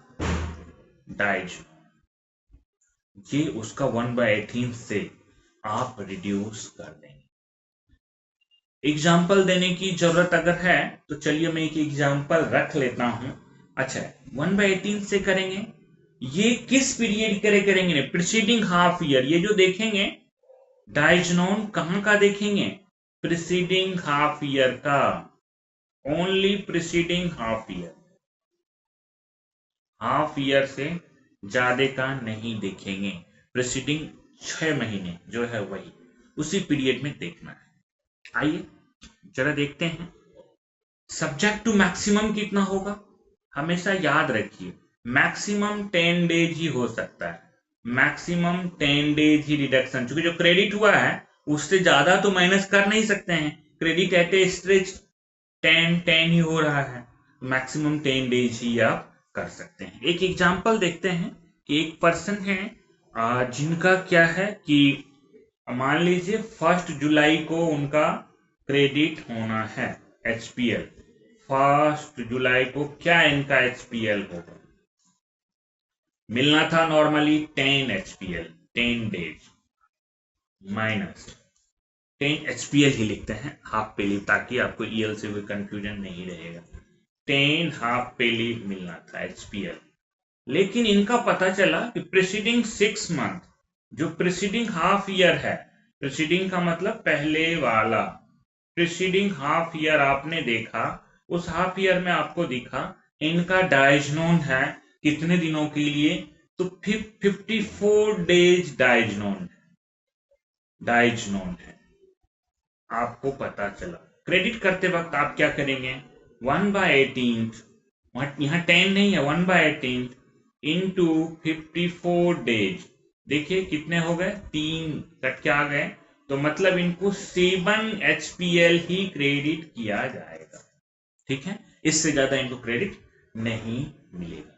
डाइजनोन, ये उसका 1/18 से आप रिड्यूस कर देंगे। एग्जाम्पल देने की जरूरत अगर है तो चलिए मैं एक एग्जाम्पल रख लेता हूं। अच्छा 1/18 से करेंगे, ये किस पीरियड करेंगे, प्रीसीडिंग हाफ ईयर। ये जो देखेंगे डाइजनोन कहां का देखेंगे, प्रीसीडिंग हाफ ईयर का, only preceding half year, half year से ज्यादा का नहीं देखेंगे, प्रीसीडिंग 6 महीने जो है वही उसी पीरियड में देखना है। आइए जरा देखते हैं, सब्जेक्ट टू मैक्सिमम कितना होगा, हमेशा याद रखिए मैक्सिमम 10 डेज ही हो सकता है, मैक्सिमम 10 डेज ही रिडक्शन, क्योंकि जो क्रेडिट हुआ है उससे ज्यादा तो माइनस कर नहीं सकते हैं, क्रेडिट एट ए स्ट्रेच 10 ही हो रहा है, मैक्सिमम 10 डेज ही आप कर सकते हैं। एक एग्जांपल देखते हैं कि एक पर्सन है जिनका क्या है कि मान लीजिए 1 जुलाई को उनका क्रेडिट होना है HPL, 1 जुलाई को क्या इनका HPL होगा, मिलना था normally 10 HPL, 10 days minus 10 HPL ही लिखते हैं हाफ पे लीव, ताकि आपको EL से कोई कंफ्यूजन नहीं रहेगा, 10 हाफ पे लीव मिलना था HPL। लेकिन इनका पता चला कि प्रीसीडिंग 6 मंथ, जो प्रीसीडिंग हाफ ईयर है, प्रीसीडिंग का मतलब पहले वाला, प्रीसीडिंग हाफ ईयर आपने देखा, उस हाफ ईयर में आपको दिखा इनका डाइजनोन है कितने दिनों के लिए, तो 54 डेज डाइजनोन है, आपको पता चला। क्रेडिट करते वक्त आप क्या करेंगे, 1/18, यहां 10 नहीं है, 1/18 इंटू 54 डेज, देखिए कितने हो गए, 3 कट के आ गए, तो मतलब इनको 7 HPL ही क्रेडिट किया जाएगा, ठीक है, इससे ज्यादा इनको क्रेडिट नहीं मिलेगा।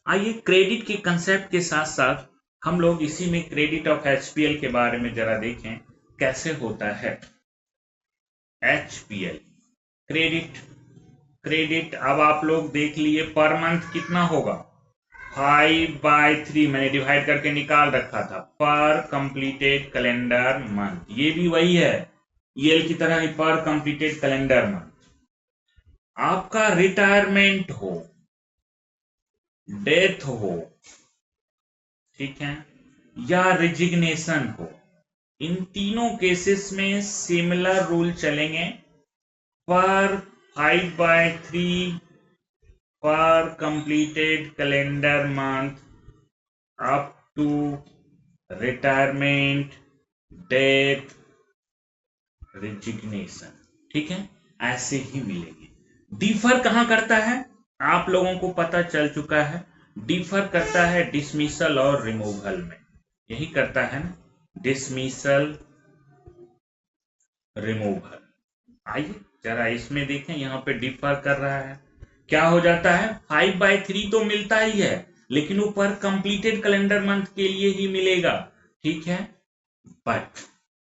आइए क्रेडिट के कंसेप्ट के साथ साथ हम लोग इसी में क्रेडिट ऑफ HPL के बारे में जरा देखें कैसे होता है। HPL क्रेडिट अब आप लोग देख लिए पर मंथ कितना होगा, 5/3 मैंने डिवाइड करके निकाल रखा था, पर कंप्लीटेड कैलेंडर मंथ, ये भी वही है EL की तरह ही, पर कंप्लीटेड कैलेंडर मंथ। आपका रिटायरमेंट हो, डेथ हो, ठीक है, या रिजिग्नेशन हो, इन तीनों केसेस में सिमिलर रूल चलेंगे, पर 5/3 पर completed calendar month up to retirement, death, resignation, ठीक है, ऐसे ही मिलेंगे। डिफर कहां करता है, आप लोगों को पता चल चुका है, डिफर करता है डिसमिसल और रिमूवल में, यही करता है ना, डिसमिसल रिमूवल। आइए जरा इसमें देखें, यहां पे डिफर कर रहा है, क्या हो जाता है, 5/3 तो मिलता ही है, लेकिन वो पर कंप्लीटेड कैलेंडर मंथ के लिए ही मिलेगा, ठीक है, बट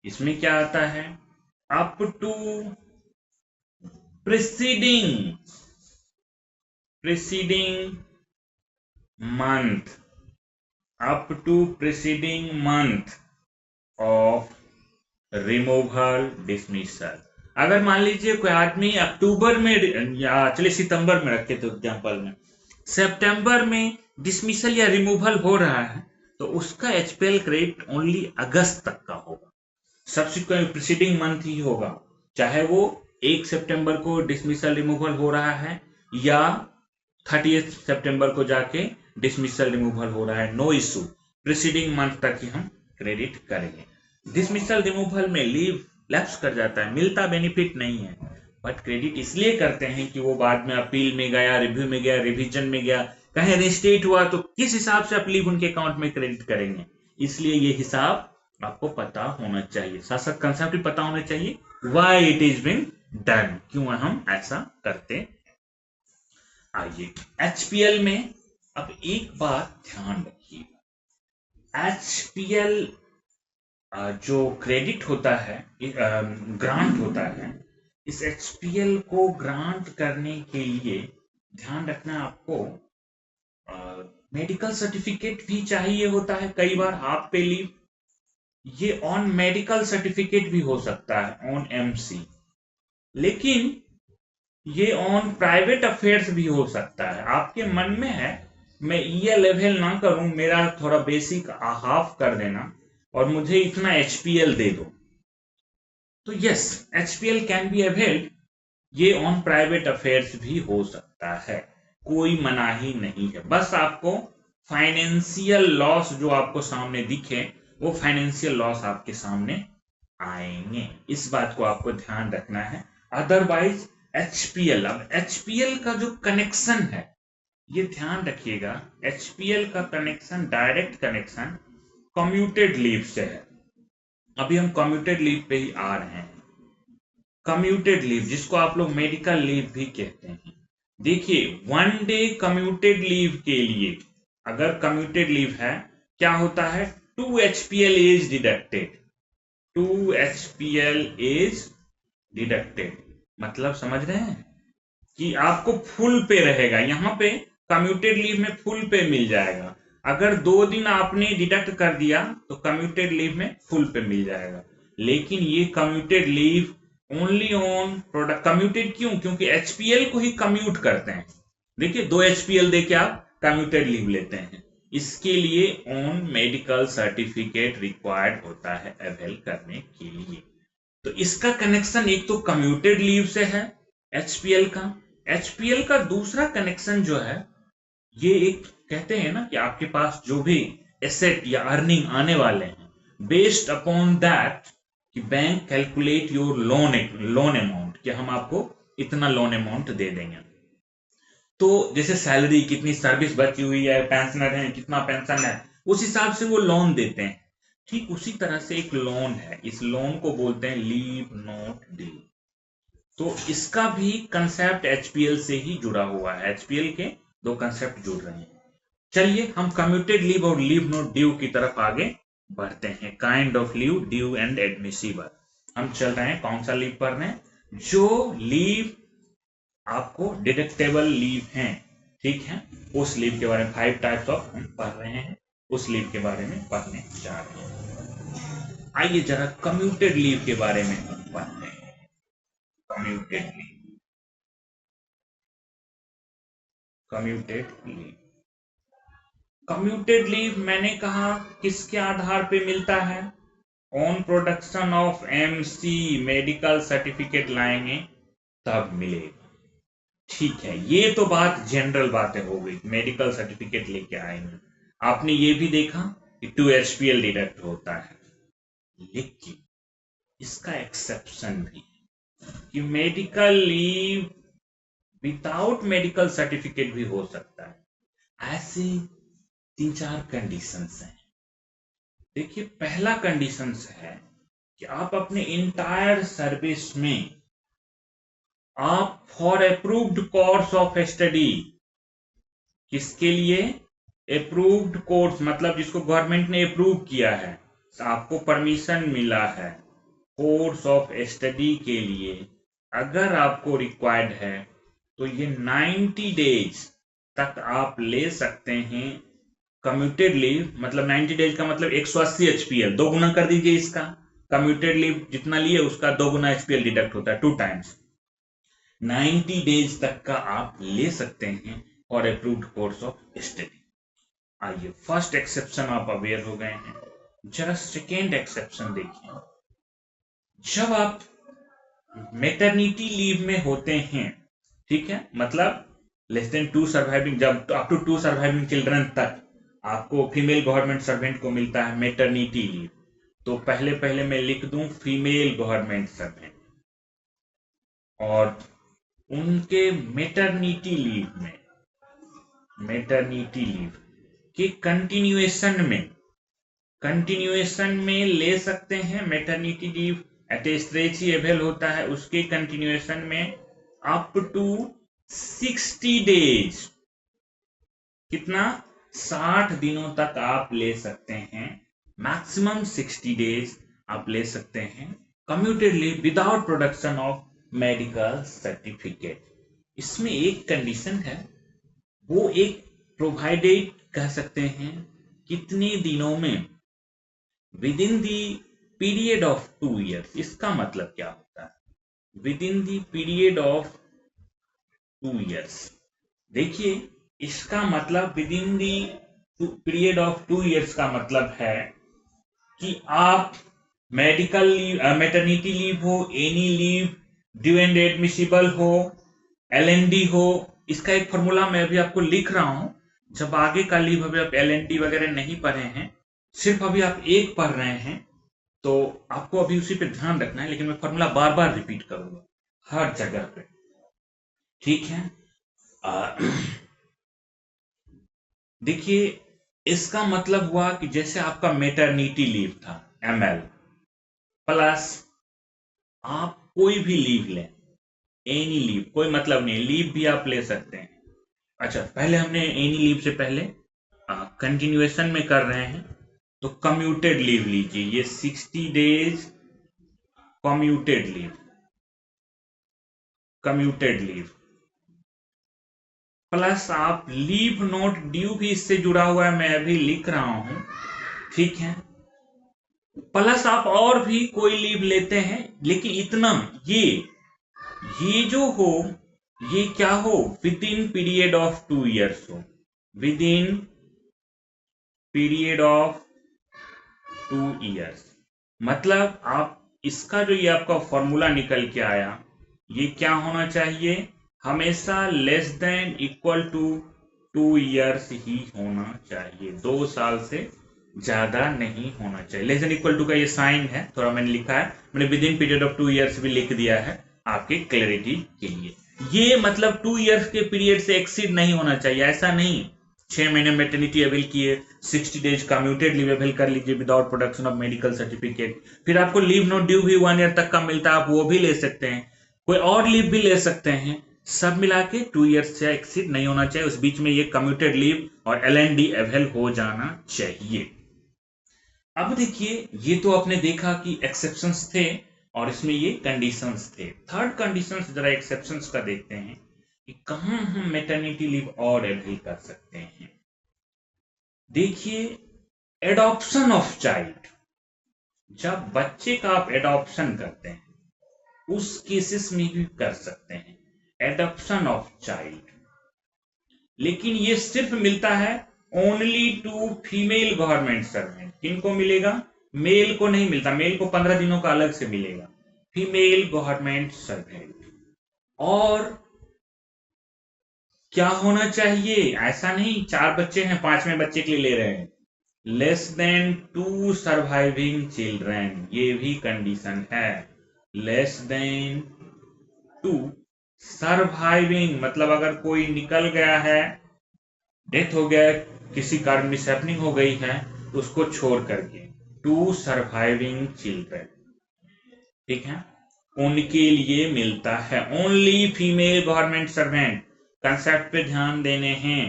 इसमें क्या आता है, up to preceding month, up to preceding month of removal, dismissal. अगर मान लीजिए कोई आदमी अक्टूबर में या चलिए सितंबर में रखे तो एग्जाम्पल में, सितंबर में डिसमिसल या रिमूवल हो रहा है तो उसका एचपीएल क्रेडिट ओनली अगस्त तक का होगा, सब्सिक्वेंट प्रीसीडिंग मंथ ही होगा, चाहे वो 1 सितंबर को डिसमिसल रिमूवल हो रहा है या 30 सितंबर को जाके डिसमिसल रिमूवल हो रहा है, नो इशू, प्रीसीडिंग मंथ तक ही हम क्रेडिट करेंगे। डिसमिसल रिमूवल में लीव लैप्स कर जाता है, मिलता बेनिफिट नहीं है, बट क्रेडिट इसलिए करते हैं कि वो बाद में अपील में गया, रिव्यू में गया, रिवीजन में गया, कहीं रिस्टेट हुआ तो किस हिसाब से आप लीव उनके अकाउंट में क्रेडिट करेंगे, इसलिए ये हिसाब आपको पता होना चाहिए, साथ साथ कंसेप्ट भी पता होना चाहिए, why it is being done, क्यों हम ऐसा करते हैं। आइए एचपीएल में अब एक बात ध्यान रखिए, एचपीएल जो क्रेडिट होता है, ग्रांट होता है, इस एचपीएल को ग्रांट करने के लिए ध्यान रखना आपको मेडिकल सर्टिफिकेट भी चाहिए होता है, कई बार हाफ पे लीव, ये ऑन मेडिकल सर्टिफिकेट भी हो सकता है, ऑन एमसी, लेकिन ये ऑन प्राइवेट अफेयर्स भी हो सकता है। आपके मन में है मैं ये लेवल ना करूं, मेरा थोड़ा बेसिक हाफ कर देना और मुझे इतना एचपीएल दे दो, तो yes HPL can be availed, ये ऑन प्राइवेट अफेयर्स भी हो सकता है, कोई मनाही नहीं है, बस आपको फाइनेंशियल लॉस जो आपको सामने दिखे वो फाइनेंशियल लॉस आपके सामने आएंगे, इस बात को आपको ध्यान रखना है। अदरवाइज एचपीएल, अब एचपीएल का जो कनेक्शन है ये ध्यान रखिएगा, एचपीएल का connection direct connection commuted leave से है। अभी हम कम्यूटेड लीव पे ही आ रहे हैं, कम्यूटेड लीव जिसको आप लोग मेडिकल लीव भी कहते हैं। देखिए 1 डे कम्यूटेड लीव के लिए अगर कम्यूटेड लीव है क्या होता है, 2 HPL is deducted, 2 HPL is deducted, मतलब समझ रहे हैं कि आपको फुल पे रहेगा, यहां पे कम्यूटेड लीव में फुल पे मिल जाएगा, अगर 2 दिन आपने डिडक्ट कर दिया तो कम्यूटेड लीव में फुल पे मिल जाएगा, लेकिन ये commuted leave only on product, commuted क्यों, क्योंकि एचपीएल को ही कम्यूट करते हैं, देखिए 2 एचपीएल देके आप कम्यूटेड लीव लेते हैं, इसके लिए ऑन मेडिकल सर्टिफिकेट रिक्वायर्ड होता है अवेल करने के लिए, तो इसका कनेक्शन एक तो कम्यूटेड लीव से है एचपीएल का, एचपीएल का दूसरा कनेक्शन जो है ये एक कहते हैं ना कि आपके पास जो भी एसेट या अर्निंग आने वाले हैं, बेस्ड अपॉन दैट कि bank calculate your loan amount, कि हम आपको इतना लोन अमाउंट दे देंगे, तो जैसे सैलरी कितनी, सर्विस बची हुई है, पेंशनर है कितना पेंशन है, उस हिसाब से वो लोन देते हैं, ठीक उसी तरह से एक लोन है, इस लोन को बोलते हैं लीव नोट ड्यू, तो इसका भी कंसेप्ट एचपीएल से ही जुड़ा हुआ है, एचपीएल के 2 कंसेप्ट जुड़ रहे हैं। चलिए हम कम्यूटेड लीव और लीव नोट ड्यू की तरफ आगे बढ़ते हैं, kind of leave, due and admissible. हम चल रहे हैं कौन सा लीव पढ़ रहे हैं, जो लीव आपको डिडक्टेबल लीव हैं, ठीक है, उस लीव के बारे में 5 टाइप्स ऑफ हम पढ़ रहे हैं, उस लीव के बारे में पढ़ने जा रहे हैं। आइए जरा कम्यूटेड लीव के बारे में हम पढ़ते हैं, commuted leave, commuted leave, commuted leave मैंने कहा किसके आधार पे मिलता है, on production of MC, medical certificate लाएंगे तब मिलेगा, ठीक है, ये तो बात जनरल बातें हो गई, मेडिकल सर्टिफिकेट लेके आएंगे, आपने ये भी देखा कि 2 एचपीएल डिडक्ट होता है, लेकिन इसका एक्सेप्शन भी कि medical leave without medical certificate भी हो सकता है, ऐसे 3-4 कंडीशंस हैं। देखिए पहला कंडीशन है कि आप अपने इंटायर सर्विस में आप for approved course of study, किसके लिए, अप्रूव्ड कोर्स मतलब जिसको गवर्नमेंट ने अप्रूव किया है, आपको परमिशन मिला है कोर्स ऑफ स्टडी के लिए, अगर आपको रिक्वायर्ड है तो ये 90 डेज तक आप ले सकते हैं कम्यूटेड लीव, मतलब 90 डेज का मतलब 180 एचपीएल, 2 गुना कर दीजिए इसका, कम्यूटेड लीव जितना लिए उसका 2 गुना एचपीएल डिडक्ट होता है, 2 टाइम्स। 90 डेज तक का आप ले सकते हैं for approved course of study. आइए फर्स्ट एक्सेप्शन आप अवेयर हो गए हैं, जरा सेकेंड एक्सेप्शन देखिए। जब आप मैटरनिटी लीव में होते हैं, ठीक है, मतलब लेस देन 2 सर्वाइविंग, जब अप टू 2 सर्वाइविंग चिल्ड्रन तक आपको फीमेल गवर्नमेंट सर्वेंट को मिलता है मैटरनिटी लीव, तो पहले मैं लिख दूं फीमेल गवर्नमेंट सर्वेंट, और उनके मैटरनिटी लीव के कंटिन्यूएशन में ले सकते हैं। मैटरनिटी लीव एट स्ट्रेचेबल होता है, उसके कंटिन्यूएशन में अप टू 60 डेज, कितना, 60 दिनों तक आप ले सकते हैं, मैक्सिमम 60 डेज आप ले सकते हैं commuted leave without production of medical certificate. इसमें एक कंडीशन है, वो एक प्रोवाइडेड कह सकते हैं, कितने दिनों में, with in the period of 2 years। इसका मतलब क्या होता है, with in the period of 2 years। देखिए इसका मतलब with in the period of 2 years का मतलब है कि आप मेडिकल लीव, मैटरनिटी लीव हो, any leave, due and admissible हो, एलएनडी हो, इसका एक फॉर्मूला मैं अभी आपको लिख रहा हूं। जब आगे का लीव अभी आप एलएनडी वगैरह नहीं पढ़े हैं, सिर्फ अभी आप एक पढ़ रहे हैं, तो आपको अभी उसी पे ध्यान रखना है, लेकिन मैं फॉर्मूला बार बार रिपीट करूंगा हर जगह पे, ठीक है। देखिए इसका मतलब हुआ कि जैसे आपका मैटरनिटी लीव था एमएल, प्लस आप कोई भी लीव लें, एनी लीव, कोई मतलब नहीं, लीव भी आप ले सकते हैं। अच्छा, पहले हमने एनी लीव से पहले कंटिन्यूएशन में कर रहे हैं, तो कम्यूटेड लीव लीजिए, ये 60 डेज कम्यूटेड लीव, प्लस आप लीव नोट ड्यू भी इससे जुड़ा हुआ है, मैं अभी लिख रहा हूं, ठीक है। प्लस आप और भी कोई लीव लेते हैं, लेकिन इतना ये जो हो, ये क्या हो, with in period of 2 years हो, with in period of 2 years। मतलब आप इसका जो ये आपका फॉर्मूला निकल के आया, ये क्या होना चाहिए, हमेशा less than equal to 2 years ही होना चाहिए, 2 साल से ज्यादा नहीं होना चाहिए। लेस देन इक्वल टू का ये साइन है, थोड़ा मैंने लिखा है, मैंने with in period of 2 years भी लिख दिया है आपके क्लैरिटी के लिए। ये मतलब 2 years के पीरियड से एक्सीड नहीं होना चाहिए, ऐसा नहीं। 6 महीने मैटरनिटी अवेल किए, 60 डेज कम्यूटेड लीव अवेल कर लीजिए without production of medical certificate, फिर आपको लीव नोट ड्यू भी 1 year तक का मिलता है, आप वो भी ले सकते हैं, कोई और लीव भी ले सकते हैं, सब मिला के 2 years से एक्सीड नहीं होना चाहिए, उस बीच में ये कम्यूटेड लीव और एलएनडी अवेल हो जाना चाहिए। अब देखिए, ये तो आपने देखा कि एक्सेप्शंस थे और इसमें ये कंडीशंस थे। थर्ड कंडीशंस जरा एक्सेप्शंस का देखते हैं कि कहां हम मैटरनिटी लीव और अवेल कर सकते हैं। देखिए, एडॉप्शन ऑफ चाइल्ड, जब बच्चे का आप एडॉप्शन करते हैं, उस केसेस में भी कर सकते हैं एडॉप्शन ऑफ चाइल्ड, लेकिन ये सिर्फ मिलता है only to female government servant. किनको मिलेगा, मेल को नहीं मिलता, मेल को 15 दिनों का अलग से मिलेगा, फीमेल गवर्नमेंट सर्वेंट। और क्या होना चाहिए, ऐसा नहीं 4 बच्चे हैं 5वें बच्चे के लिए ले रहे हैं, लेस देन 2 सर्वाइविंग चिल्ड्रन, ये भी कंडीशन है, लेस देन 2 सर्वाइविंग, मतलब अगर कोई निकल गया है, डेथ हो गया, किसी कारण मिसहैपनिंग हो गई है, उसको छोड़ करके 2 सर्वाइविंग चिल्ड्रन, ठीक है, उनके लिए मिलता है। Only female government servant, concept पे ध्यान देने हैं।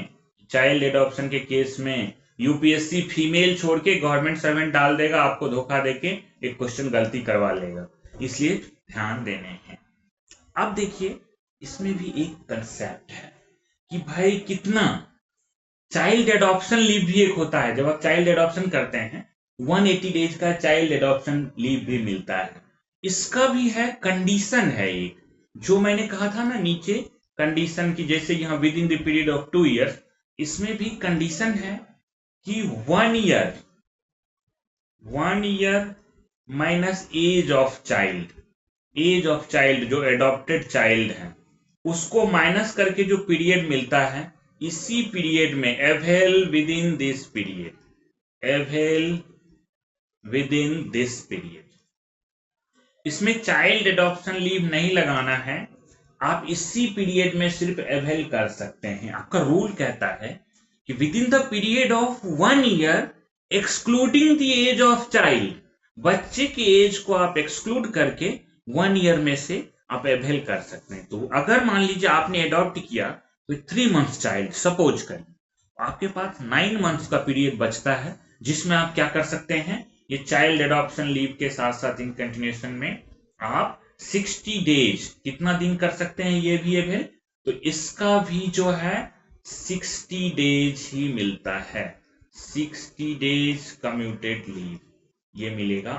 चाइल्ड एडॉप्शन के केस में यूपीएससी फीमेल छोड़ के गवर्नमेंट सर्वेंट डाल देगा, आपको धोखा देके एक क्वेश्चन गलती करवा लेगा, इसलिए ध्यान देने हैं। अब देखिए, इसमें भी एक कंसेप्ट है कि भाई कितना, चाइल्ड एडॉप्शन लीव भी एक होता है, जब आप चाइल्ड एडॉप्शन करते हैं 180 डेज का चाइल्ड एडॉप्शन लीव भी मिलता है। इसका भी है कंडीशन है एक, जो मैंने कहा था ना नीचे कंडीशन की, जैसे यहाँ within the period of 2 years, इसमें भी कंडीशन है कि 1 year minus age of child, age of child जो एडॉप्टेड चाइल्ड है उसको माइनस करके जो पीरियड मिलता है, इसी पीरियड में avail with in this period, avail with in this period. इसमें चाइल्ड एडॉप्शन लीव नहीं लगाना है, आप इसी पीरियड में सिर्फ अवेल कर सकते हैं। आपका रूल कहता है कि within the period of 1 year excluding the age of child, बच्चे की एज को आप एक्सक्लूड करके 1 ईयर में से आप अवेल कर सकते हैं। तो अगर मान लीजिए आपने अडॉप्ट किया तो 3 मंथ्स चाइल्ड सपोज करें, आपके पास 9 मंथ्स का पीरियड बचता है, जिसमें आप क्या कर सकते हैं, ये चाइल्ड एडॉप्शन लीव के साथ साथ इन कंटिन्यूएशन में आप 60 डेज, कितना दिन कर सकते हैं ये भी अवेल, तो इसका भी जो है 60 डेज ही मिलता है, 60 डेज कम्यूटेड लीव ये मिलेगा,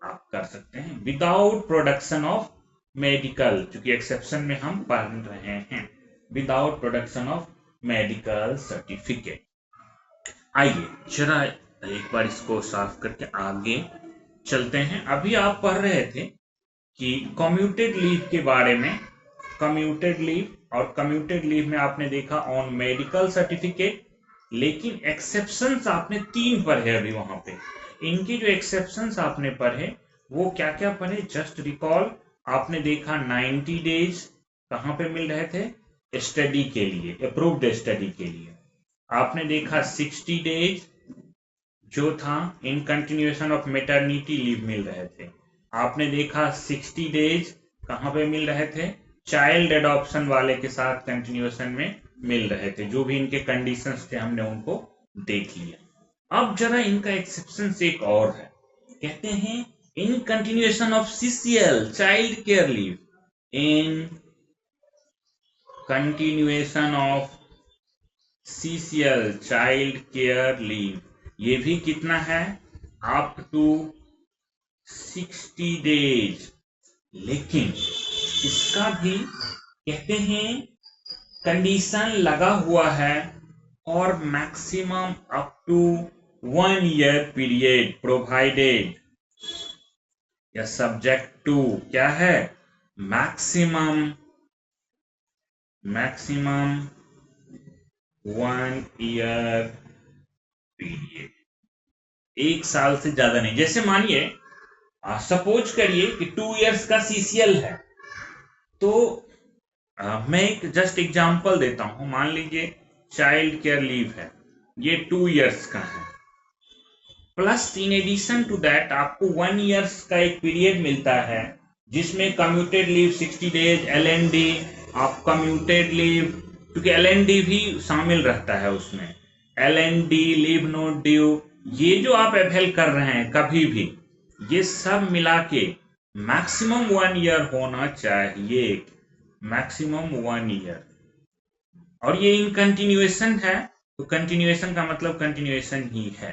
आप कर सकते हैं विदाउट प्रोडक्शन ऑफ मेडिकल, क्योंकि एक्सेप्शन में हम पढ़ रहे हैं, without production of medical certificate. आइए जरा एक बार इसको साफ करके आगे चलते हैं। अभी आप पढ़ रहे थे कि कम्यूटेड लीव के बारे में, कम्यूटेड लीव, और कम्यूटेड लीव में आपने देखा ऑन मेडिकल सर्टिफिकेट, लेकिन एक्सेप्शंस आपने 3 पढ़े अभी वहां पे। इनके जो एक्सेप्शंस आपने पढ़े वो क्या क्या पढ़े, जस्ट रिकॉल। आपने देखा 90 डेज कहां पे मिल रहे थे, स्टडी के लिए, अप्रूव्ड स्टडी के लिए। आपने देखा 60 डेज जो था in continuation of maternity leave मिल रहे थे। आपने देखा 60 डेज कहां पे मिल रहे थे, चाइल्ड एडॉप्शन वाले के साथ कंटिन्यूएशन में मिल रहे थे। जो भी इनके कंडीशंस थे हमने उनको देख लिया। अब जरा इनका एक्सेप्शन एक और है, कहते हैं इन continuation of CCL child care leave, in continuation of CCL child care leave, ये भी कितना है, अप टू 60 डेज। लेकिन इसका भी कहते हैं कंडीशन लगा हुआ है, और maximum up to 1 year period provided, या सब्जेक्ट टू क्या है, मैक्सिमम 1 ईयर पीरियड, 1 साल से ज्यादा नहीं। जैसे मानिए सपोज करिए कि 2 इयर्स का CCL है, तो मैं एक जस्ट एग्जांपल देता हूं। मान लीजिए चाइल्ड केयर लीव है, ये 2 इयर्स का है, plus in addition to that आपको 1 इयर्स का एक पीरियड मिलता है जिसमें कम्यूटेड लीव 60 डेज, LND, आप कम्यूटेड लीव, क्योंकि LND भी शामिल रहता है उसमें, LND, लीव नोट ड्यू, ये जो आप अवेल कर रहे हैं कभी भी, ये सब मिला के मैक्सिमम 1 ईयर होना चाहिए, मैक्सिमम 1 ईयर। और ये इन कंटिन्यूएशन है, तो कंटिन्यूएशन का मतलब कंटिन्यूएशन ही है,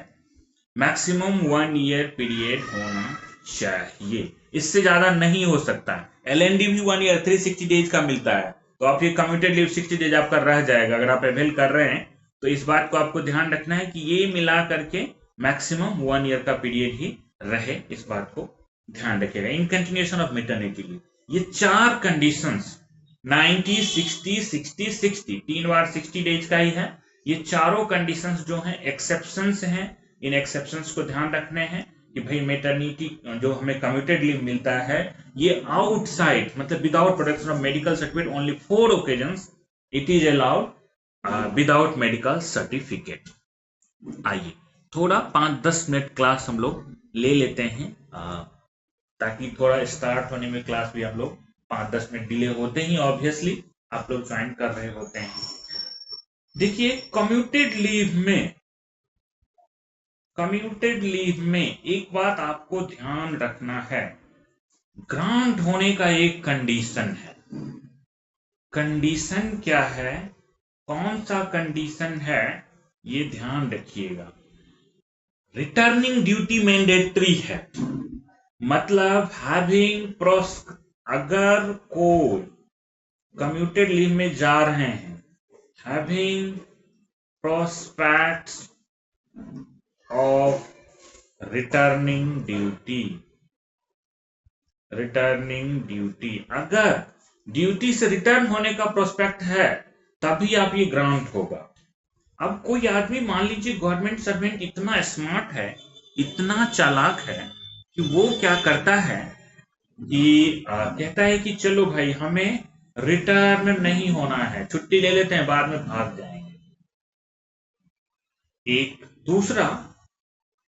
मैक्सिमम 1 ईयर पीरियड होना चाहिए, इससे ज्यादा नहीं हो सकता। LND भी 1 ईयर 360 डेज का मिलता है, तो आप ये कम्यूटेड लीव 60 डेज आपका रह जाएगा अगर आप अवेल कर रहे हैं। तो इस बात को आपको ध्यान रखना है कि ये मिला करके मैक्सिमम 1 ईयर का पीरियड ही रहे, इस बात को ध्यान रखिएगा। इन कंटिन्यूएशन ऑफ मेटर्निटी लीव ये 4 कंडीशंस 90, 60, 60, 60, 3 बार 60 डेज का ही है। ये चारों कंडीशंस जो हैं एक्सेप्शंस हैं, इन एक्सेप्शंस को ध्यान रखने हैं कि भाई मेटर्निटी जो हमें कम्यूटेड लीव मिलता है ये आउटसाइड, मतलब without production of medical certificate, only 4 occasions it is allowed without medical certificate. आइए थोड़ा 5-10 मिनट क्लास हम लोग ले लेते हैं, ताकि थोड़ा स्टार्ट होने में क्लास भी हम लोग 5-10 मिनट डिले होते ही ऑब्वियसली आप लोग ज्वाइन कर रहे होते हैं। देखिए कम्यूटेड लीव में एक बात आपको ध्यान रखना है, ग्रांट होने का एक कंडीशन है। कंडीशन क्या है, कौन सा कंडीशन है, ये ध्यान रखिएगा। रिटर्निंग ड्यूटी मैंडेटरी है, मतलब अगर कोई कम्यूटेड लीव में जा रहे हैं, having prospects of returning duty, अगर ड्यूटी से रिटर्न होने का प्रोस्पेक्ट है तभी आप ये ग्रांट होगा। अब कोई आदमी, मान लीजिए गवर्नमेंट सर्वेंट इतना स्मार्ट है, इतना चालाक है कि वो क्या करता है कि कहता है कि चलो भाई हमें रिटर्न नहीं होना है, छुट्टी ले लेते हैं, बाद में भाग जाएंगे। एक दूसरा,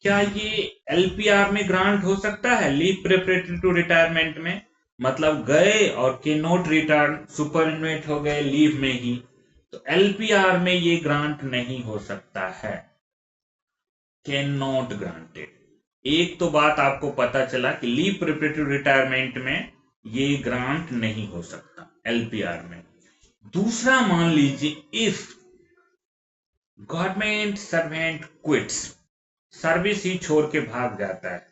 क्या ये एलपीआर में ग्रांट हो सकता है, लीव प्रिपरेटरी टू रिटायरमेंट में, मतलब गए और के नोट रिटर्न, सुपरएनुएट हो गए लीव में ही, तो एलपीआर में ये ग्रांट नहीं हो सकता है, कैन नॉट ग्रांटेड। एक तो बात आपको पता चला कि लीव प्रिपरेटरी रिटायरमेंट में ये ग्रांट नहीं हो सकता एलपीआर में। दूसरा, मान लीजिए if government servant quits, service ही छोड़ के भाग जाता है,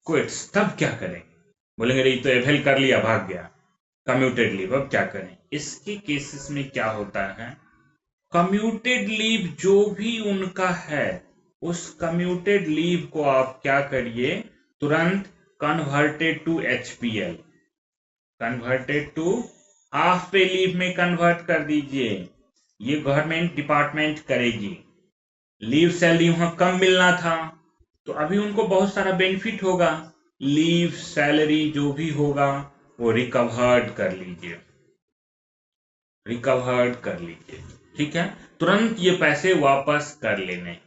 क्विट्स, तब क्या करें? बोलेंगे ये तो एवेल कर लिया, भाग गया, कम्यूटेड लीव, अब क्या करें? इसके केसेस में क्या होता है, कम्यूटेड लीव जो भी उनका है, उस कम्यूटेड लीव को आप क्या करिए, तुरंत converted to HPL, converted to half pay leave में कन्वर्ट कर दीजिए। ये गवर्नमेंट डिपार्टमेंट करेगी। लीव सैलरी वहां कम मिलना था तो अभी उनको बहुत सारा बेनिफिट होगा, लीव सैलरी जो भी होगा वो रिकवर्ड कर लीजिए, ठीक है, तुरंत ये पैसे वापस कर लेने हैं।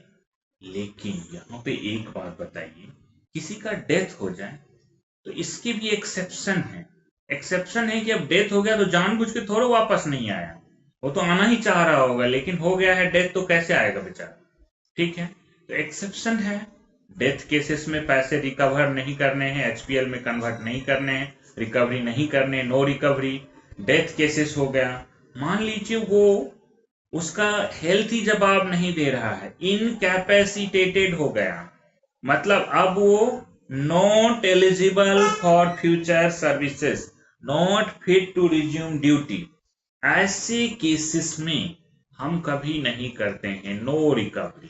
लेकिन यहां पे एक बात बताइए, किसी का डेथ हो जाए तो इसके भी एक्सेप्शन है कि अब डेथ हो गया तो जानबूझ के थोड़ा वापस नहीं आया, वो तो आना ही चाह रहा होगा, लेकिन हो गया है डेथ तो कैसे आएगा बेचारा, ठीक है, तो एक्सेप्शन है, डेथ केसेस में पैसे रिकवर नहीं करने हैं, एचपीएल में कन्वर्ट नहीं करने हैं, रिकवरी नहीं करने, नो रिकवरी। डेथ केसेस हो गया, मान लीजिए वो उसका हेल्थ ही जवाब नहीं दे रहा है, इनकैपेसिटेटेड हो गया, मतलब अब वो not eligible for future services, not fit to resume duty, ऐसे केसेस में हम कभी नहीं करते हैं नो रिकवरी,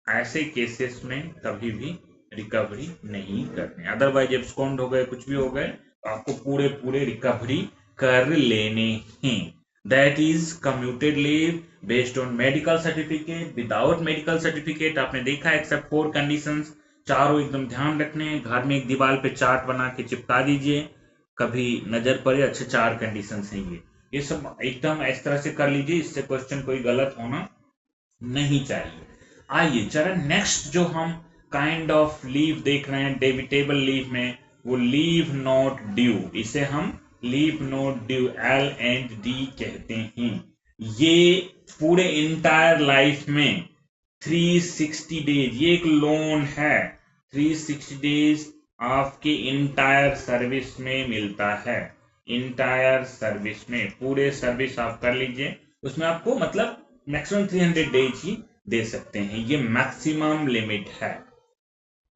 ऐसे केसेस में कभी भी रिकवरी नहीं करते, अदरवाइज एब्सकॉन्ड हो गए, कुछ भी हो गए, तो आपको पूरे रिकवरी कर लेने हैं। That is commuted leave based on medical certificate, without medical certificate आपने देखा एक्सेप्ट 4 कंडीशंस, चारों एकदम ध्यान रखने हैं, घर में एक दीवार पे चार्ट बना के चिपका दीजिए, कभी नजर पड़े, अच्छे 4 कंडीशंस हैं ये सब एकदम इस तरह से कर लीजिए, इससे क्वेश्चन कोई गलत होना नहीं चाहिए। आइए चरण नेक्स्ट जो हम काइंड ऑफ लीव देख रहे हैं डेबिटेबल लीव में, वो लीव नॉट ड्यू, इसे हम लीव नॉट ड्यू L&D कहते हैं। ये पूरे इंटायर लाइफ में 360 डेज, ये एक लोन है, 360 डेज आपके इंटायर सर्विस में मिलता है, इंटायर सर्विस में पूरे सर्विस आप कर लीजिए, उसमें आपको मतलब मैक्सिमम 300 डेज ही दे सकते हैं, ये मैक्सिमम लिमिट है,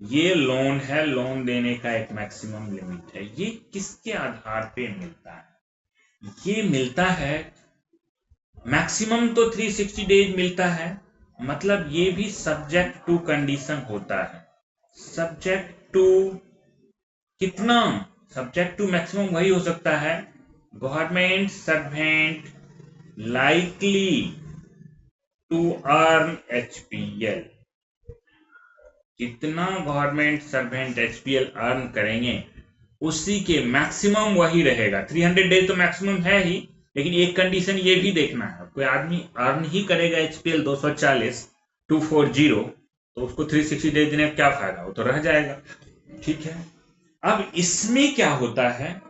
ये लोन है, लोन देने का एक मैक्सिमम लिमिट है। ये किसके आधार पे मिलता है, ये मिलता है मैक्सिमम तो 360 डेज मिलता है, मतलब ये भी सब्जेक्ट टू कंडीशन होता है, सब्जेक्ट टू कितना, सब्जेक्ट टू मैक्सिमम वही हो सकता है, government servant likely to earn HPL, कितना गवर्नमेंट सर्वेंट HPL अर्न करेंगे उसी के मैक्सिमम वही रहेगा, 300 डेज तो मैक्सिमम है ही, लेकिन एक कंडीशन ये भी देखना है, कोई आदमी अर्न ही करेगा HPL 240 तो उसको 360 डेज देने का क्या फायदा, वो तो रह जाएगा, ठीक है। अब इसमें क्या होता है,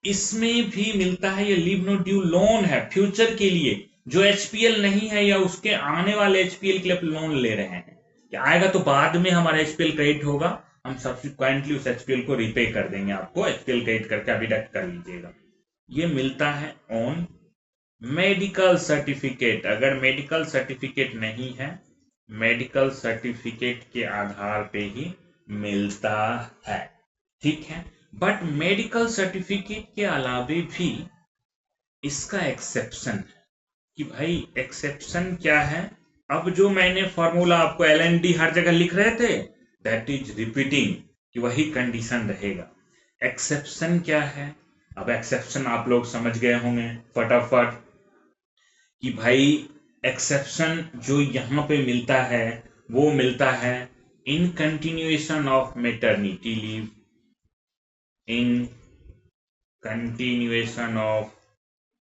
इसमें भी मिलता है, ये लीव नॉट ड्यू लोन है फ्यूचर के लिए, जो HPL नहीं है या उसके आने वाले HPL के लिए लोन ले रहे हैं, कि आएगा तो बाद में हमारा HPL क्रेडिट होगा, हम सब्सिक्वेंटली उस HPL को रिपे कर देंगे, आपको HPL क्रेडिट करके अभी डिडक्ट कर लीजिएगा। ये मिलता है ऑन मेडिकल सर्टिफिकेट, अगर मेडिकल सर्टिफिकेट नहीं है मेडिकल सर्टिफिकेट के आधार पे ही मिलता है, ठीक है। बट मेडिकल सर्टिफिकेट के अलावे भी इसका एक्सेप्शन है कि भाई एक्सेप्शन क्या है। अब जो मैंने फॉर्मूला आपको LND हर जगह लिख रहे थे, दैट इज रिपीटिंग कि वही कंडीशन रहेगा। एक्सेप्शन क्या है, अब एक्सेप्शन आप लोग समझ गए होंगे फटाफट कि भाई एक्सेप्शन जो यहां पे मिलता है वो मिलता है इन continuation of maternity leave, in continuation of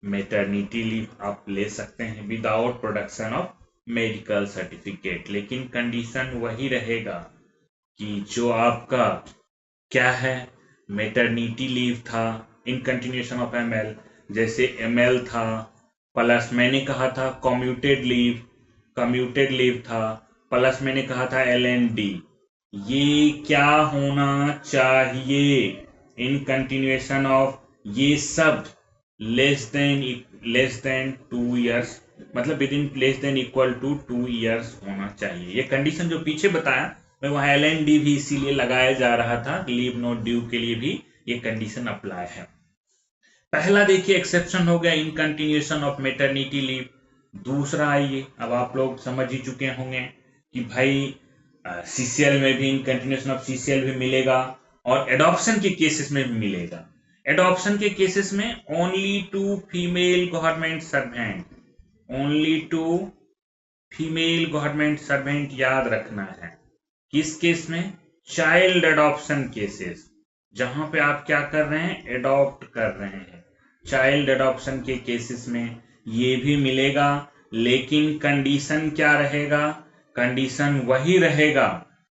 maternity leave आप ले सकते हैं without production of medical certificate. लेकिन कंडीशन वही रहेगा कि जो आपका क्या है मैटरनिटी लीव था इन कंटिन्यूएशन ऑफ ML, जैसे ML था प्लस मैंने कहा था कम्यूटेड लीव था प्लस मैंने कहा था LND, ये क्या होना चाहिए इन कंटिन्यूएशन ऑफ, ये सब लेस देन 2 इयर्स, मतलब within less than equal to 2 years होना चाहिए। ये कंडीशन जो पीछे बताया मैं वहां LND भी इसीलिए लगाया जा रहा था, लीव नॉट ड्यू के लिए भी ये कंडीशन अप्लाई है। पहला देखिए एक्सेप्शन हो गया इन कंटिन्यूएशन ऑफ मैटरनिटी लीव। दूसरा आइए, अब आप लोग समझ ही चुके होंगे कि भाई CCL में भी इन कंटिन्यूएशन ऑफ CCL भी मिलेगा और एडॉप्शन के केसेस में भी मिलेगा। एडॉप्शन के केसेस में only to female government servant, only to female government servant याद रखना है। किस केस में, चाइल्ड एडॉप्शन केसेस, जहां पे आप क्या कर रहे हैं एडॉप्ट कर रहे हैं, चाइल्ड एडॉप्शन के केसेस में ये भी मिलेगा। लेकिन कंडीशन क्या रहेगा, कंडीशन वही रहेगा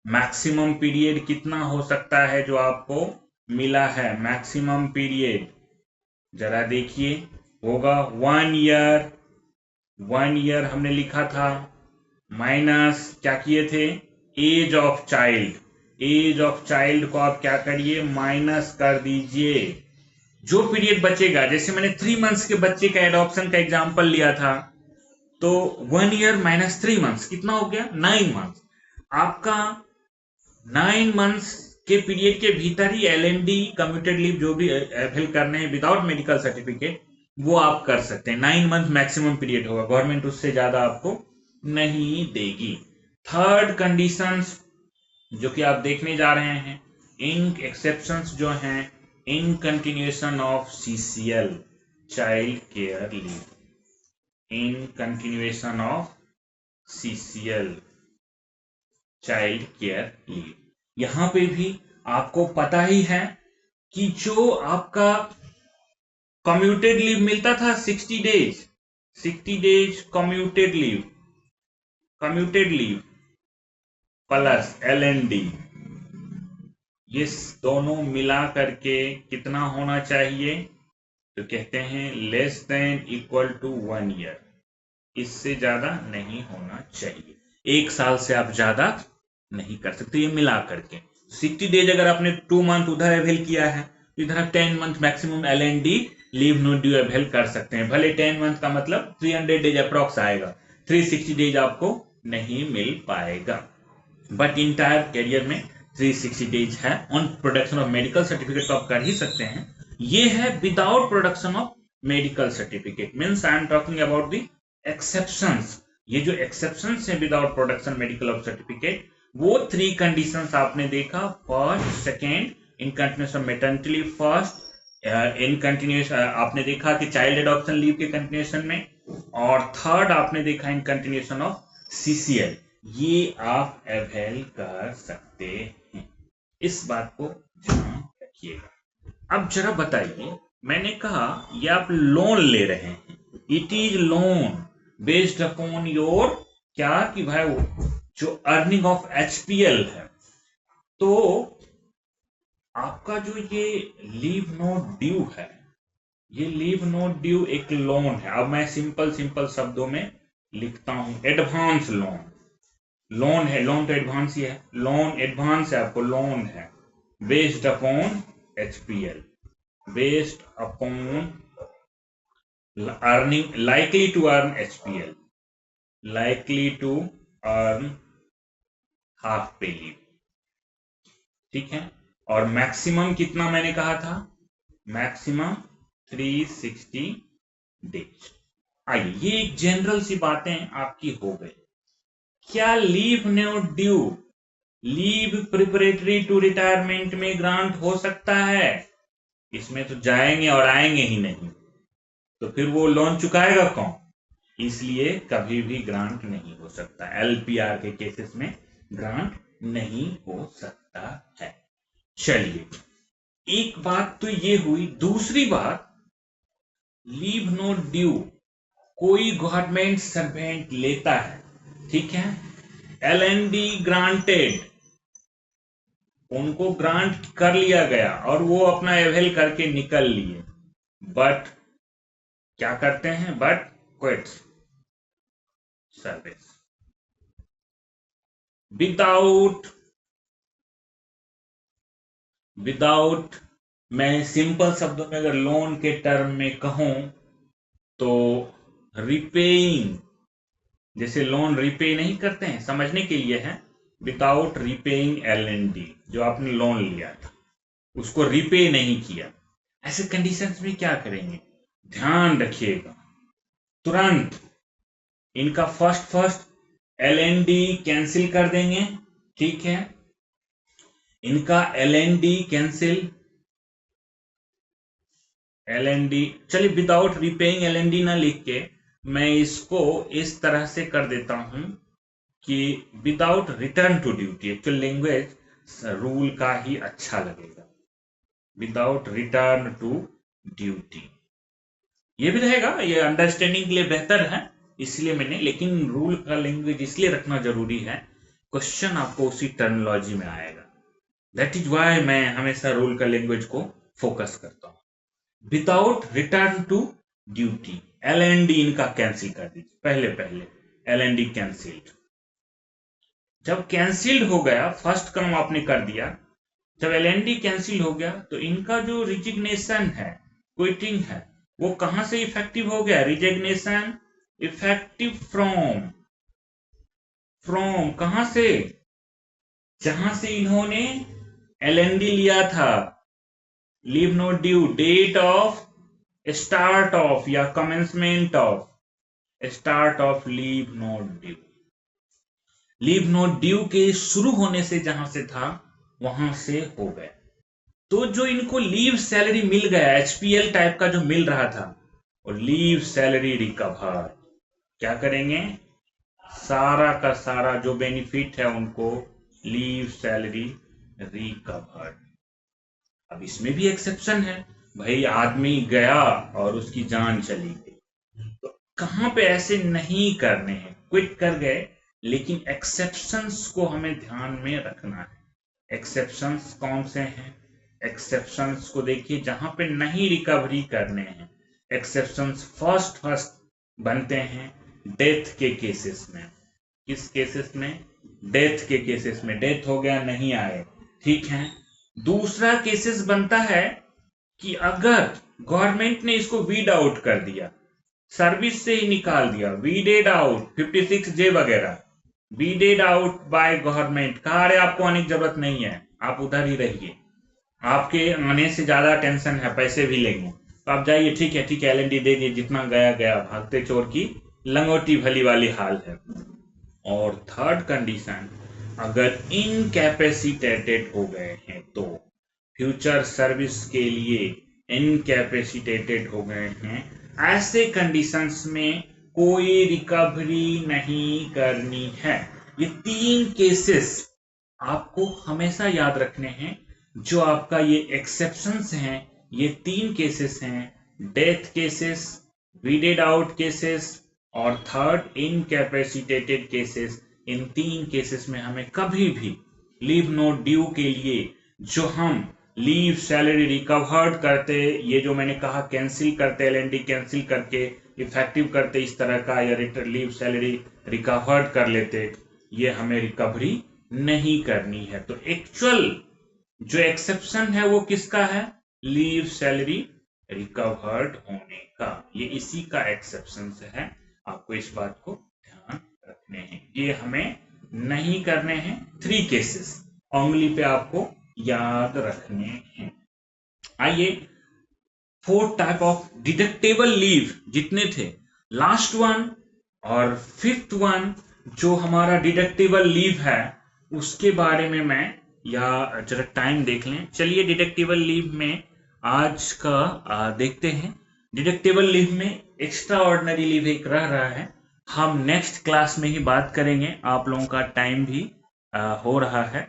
मैक्सिमम पीरियड कितना हो सकता है जो आपको मिला है, मैक्सिमम पीरियड जरा देखिए होगा 1 ईयर, 1 ईयर हमने लिखा था, माइनस क्या किए थे age of child, age of child को आप क्या करिए माइनस कर दीजिए। जो पीरियड बचेगा, जैसे मैंने 3 मंथ्स के बच्चे का एडॉप्शन का एग्जांपल लिया था, तो 1 ईयर माइनस 3 मंथ्स कितना हो गया 9 मंथ्स। आपका 9 मंथ्स के पीरियड के भीतर ही LND कम्यूटेड लीव जो भी अवेल करने हैं विदाउट मेडिकल सर्टिफिकेट वो आप कर सकते हैं। 9 मंथ मैक्सिमम पीरियड होगा, गवर्नमेंट उससे ज्यादा आपको नहीं देगी। थर्ड कंडीशंस जो कि आप देखने जा रहे हैं, इन एक्सेप्शंस जो हैं इन continuation of CCL child care leave, in continuation of CCL child care leave. यहां पे भी आपको पता ही है कि जो आपका कम्यूटेड लीव मिलता था 60 days commuted leave plus LND, ये दोनों मिला करके कितना होना चाहिए, तो कहते हैं less than equal to 1 year, इससे ज्यादा नहीं होना चाहिए। 1 साल से आप ज्यादा नहीं कर सकते ये मिला करके। 60 डेज अगर आपने 2 मंथ उधर अवेल किया है तो इधर आप 10 month maximum LND leave no due avail कर सकते हैं। भले 10 मंथ का मतलब 300 डेज अप्रॉक्स आएगा, 360 डेज आपको नहीं मिल पाएगा, बट इंटायर कैरियर में 360 डेज है। On production of medical certificate तो आप कर ही सकते हैं। ये है without production of medical certificate, means I am talking about the exceptions. ये जो एक्सेप्शंस है without production medical of certificate, वो 3 कंडीशंस आपने देखा, first, second in continuation of maternity leave, first in continuation आपने देखा कि चाइल्ड एडॉप्शन लीव के कंटिन्यूएशन में, और थर्ड आपने देखा इन कंटिन्यूएशन ऑफ CCL, ये आप अवेल कर सकते हैं। इस बात को ध्यान रखिएगा। अब जरा बताइए, मैंने कहा ये आप लोन ले रहे हैं, it is loan based upon your क्या कि भाई जो अर्निंग ऑफ HPL है, तो आपका जो ये लीव नॉट ड्यू है, ये लीव नॉट ड्यू एक लोन है। अब मैं सिंपल शब्दों में लिखता हूं, एडवांस लोन है, लोन तो एडवांस ही है, लोन एडवांस है, आपको लोन है based upon HPL, based upon earning, likely to earn HPL, likely to earn half pay leave, ठीक है। और मैक्सिमम कितना मैंने कहा था, मैक्सिमम 360 डेज। आइए, ये एक जनरल सी बातें आपकी हो गई। क्या leave not due, leave preparatory to retirement में ग्रांट हो सकता है? इसमें तो जाएंगे और आएंगे ही नहीं, तो फिर वो लोन चुकाएगा कौन? इसलिए कभी भी ग्रांट नहीं हो सकता, एलपीआर के केसेस में ग्रांट नहीं हो सकता है। चलिए, एक बात तो ये हुई। दूसरी बात, लीव नॉट ड्यू कोई गवर्नमेंट सर्वेंट लेता है, ठीक है, एलएनडी ग्रांटेड, उनको ग्रांट कर लिया गया और वो अपना एवेल करके निकल लिए, बट क्या करते हैं, बट क्विट सर्विस विदाउट मैं सिंपल शब्दों में अगर लोन के टर्म में कहूं तो रिपेइंग, जैसे लोन रिपे नहीं करते हैं, समझने के लिए है, विदाउट रिपेइंग एलएनडी, जो आपने लोन लिया था उसको रिपे नहीं किया, ऐसे कंडीशंस में क्या करेंगे, ध्यान रखिएगा, तुरंत इनका फर्स्ट एलएनडी कैंसिल कर देंगे, ठीक है, इनका एलएनडी कैंसिल, एलएनडी, चलिए विदाउट रिपेइंग एलएनडी ना लिख के मैं इसको इस तरह से कर देता हूं कि without return to duty. Actual language rule का ही अच्छा लगेगा, विदाउट रिटर्न टू ड्यूटी, ये भी रहेगा, ये अंडरस्टैंडिंग के लिए बेहतर है इसलिए मैंने, लेकिन रूल का लैंग्वेज इसलिए रखना जरूरी है, क्वेश्चन आपको उसी टर्मिनोलॉजी में आएगा, दैट इज वाई मैं हमेशा रूल का लैंग्वेज को फोकस करता हूं। Without return to duty, LND इनका कैंसिल कर दीजिए, पहले एलएनडी कैंसिल्ड। जब कैंसिल्ड हो गया, फर्स्ट काम आपने कर दिया, जब एलएनडी कैंसिल हो गया तो इनका जो रिजिग्नेशन है, क्विटिंग है, वो कहां से इफेक्टिव हो गया, रिजिग्नेशन इफेक्टिव फ्रॉम कहां से, जहां से इन्होंने एलएनडी लिया था, leave not due, date of start of या commencement of, start of leave not due, leave not due के शुरू होने से जहां से था वहां से हो गया। तो जो इनको लीव सैलरी मिल गया, एचपीएल टाइप का जो मिल रहा था, और लीव सैलरी रिकवर, क्या करेंगे, सारा का सारा जो बेनिफिट है उनको लीव सैलरी रिकवर्ड। अब इसमें भी एक्सेप्शन है, भाई आदमी गया और उसकी जान चली गई, तो कहां पे ऐसे नहीं करने हैं, क्विट कर गए, लेकिन एक्सेप्शंस को हमें ध्यान में रखना है। एक्सेप्शंस कौन से हैं, एक्सेप्शंस को देखिए, जहां पे नहीं रिकवरी करने हैं, एक्सेप्शंस फर्स्ट बनते हैं डेथ के केसेस में। किस केसेस में, डेथ के केसेस में, डेथ हो गया नहीं आए, ठीक है। दूसरा केसेस बनता है कि अगर गवर्नमेंट ने इसको वीड आउट कर दिया, सर्विस से ही निकाल दिया, वीडेड आउट, 56J वगैरह, वीडेड आउट बाय गवर्नमेंट, कहा अरे आपको आने की जरूरत नहीं है, आप उधर ही रहिए, आपके आने से ज्यादा टेंशन है, पैसे भी लेंगे, तो आप जाइए, ठीक है एलएनडी दे दिए, जितना गया गया, भागते चोर की लंगोटी भली वाली हाल है। और थर्ड कंडीशन, अगर इनकैपेसिटेटेड हो गए हैं, तो फ्यूचर सर्विस के लिए इनकैपेसिटेटेड हो गए हैं, ऐसे कंडीशंस में कोई रिकवरी नहीं करनी है। ये 3 केसेस आपको हमेशा याद रखने हैं, जो आपका ये एक्सेप्शंस हैं, ये 3 केसेस हैं, death cases, weeded out cases और थर्ड इनकैपेसिटेटेड केसेस। इन 3 केसेस में हमें कभी भी लीव नॉट ड्यू के लिए जो हम लीव सैलरी रिकवर्ड करते, ये जो मैंने कहा कैंसिल करते, एलएनडी कैंसिल करके इफेक्टिव करते इस तरह का, या लीव सैलरी रिकवर्ड कर लेते, ये हमें रिकवरी नहीं करनी है। तो एक्चुअल जो एक्सेप्शन है वो किसका है, लीव सैलरी रिकवर्ड होने का, ये इसी का एक्सेप्शन है, आपको इस बात को ध्यान रखना रखने हैं, ये हमें नहीं करने हैं। 3 केसेस उंगली पे आपको याद रखने हैं। आइए 4 टाइप ऑफ डिडक्टेबल लीव जितने थे, लास्ट वन और 5th वन जो हमारा डिडक्टेबल लीव है उसके बारे में मैं, या जरा टाइम देख लें। चलिए डिडक्टेबल लीव में आज का देखते हैं। डिडक्टेबल लीव में एक्स्ट्रा ऑर्डिनरी लीव एक रह रहा है, हम नेक्स्ट क्लास में ही बात करेंगे। आप लोगों का टाइम भी हो रहा है।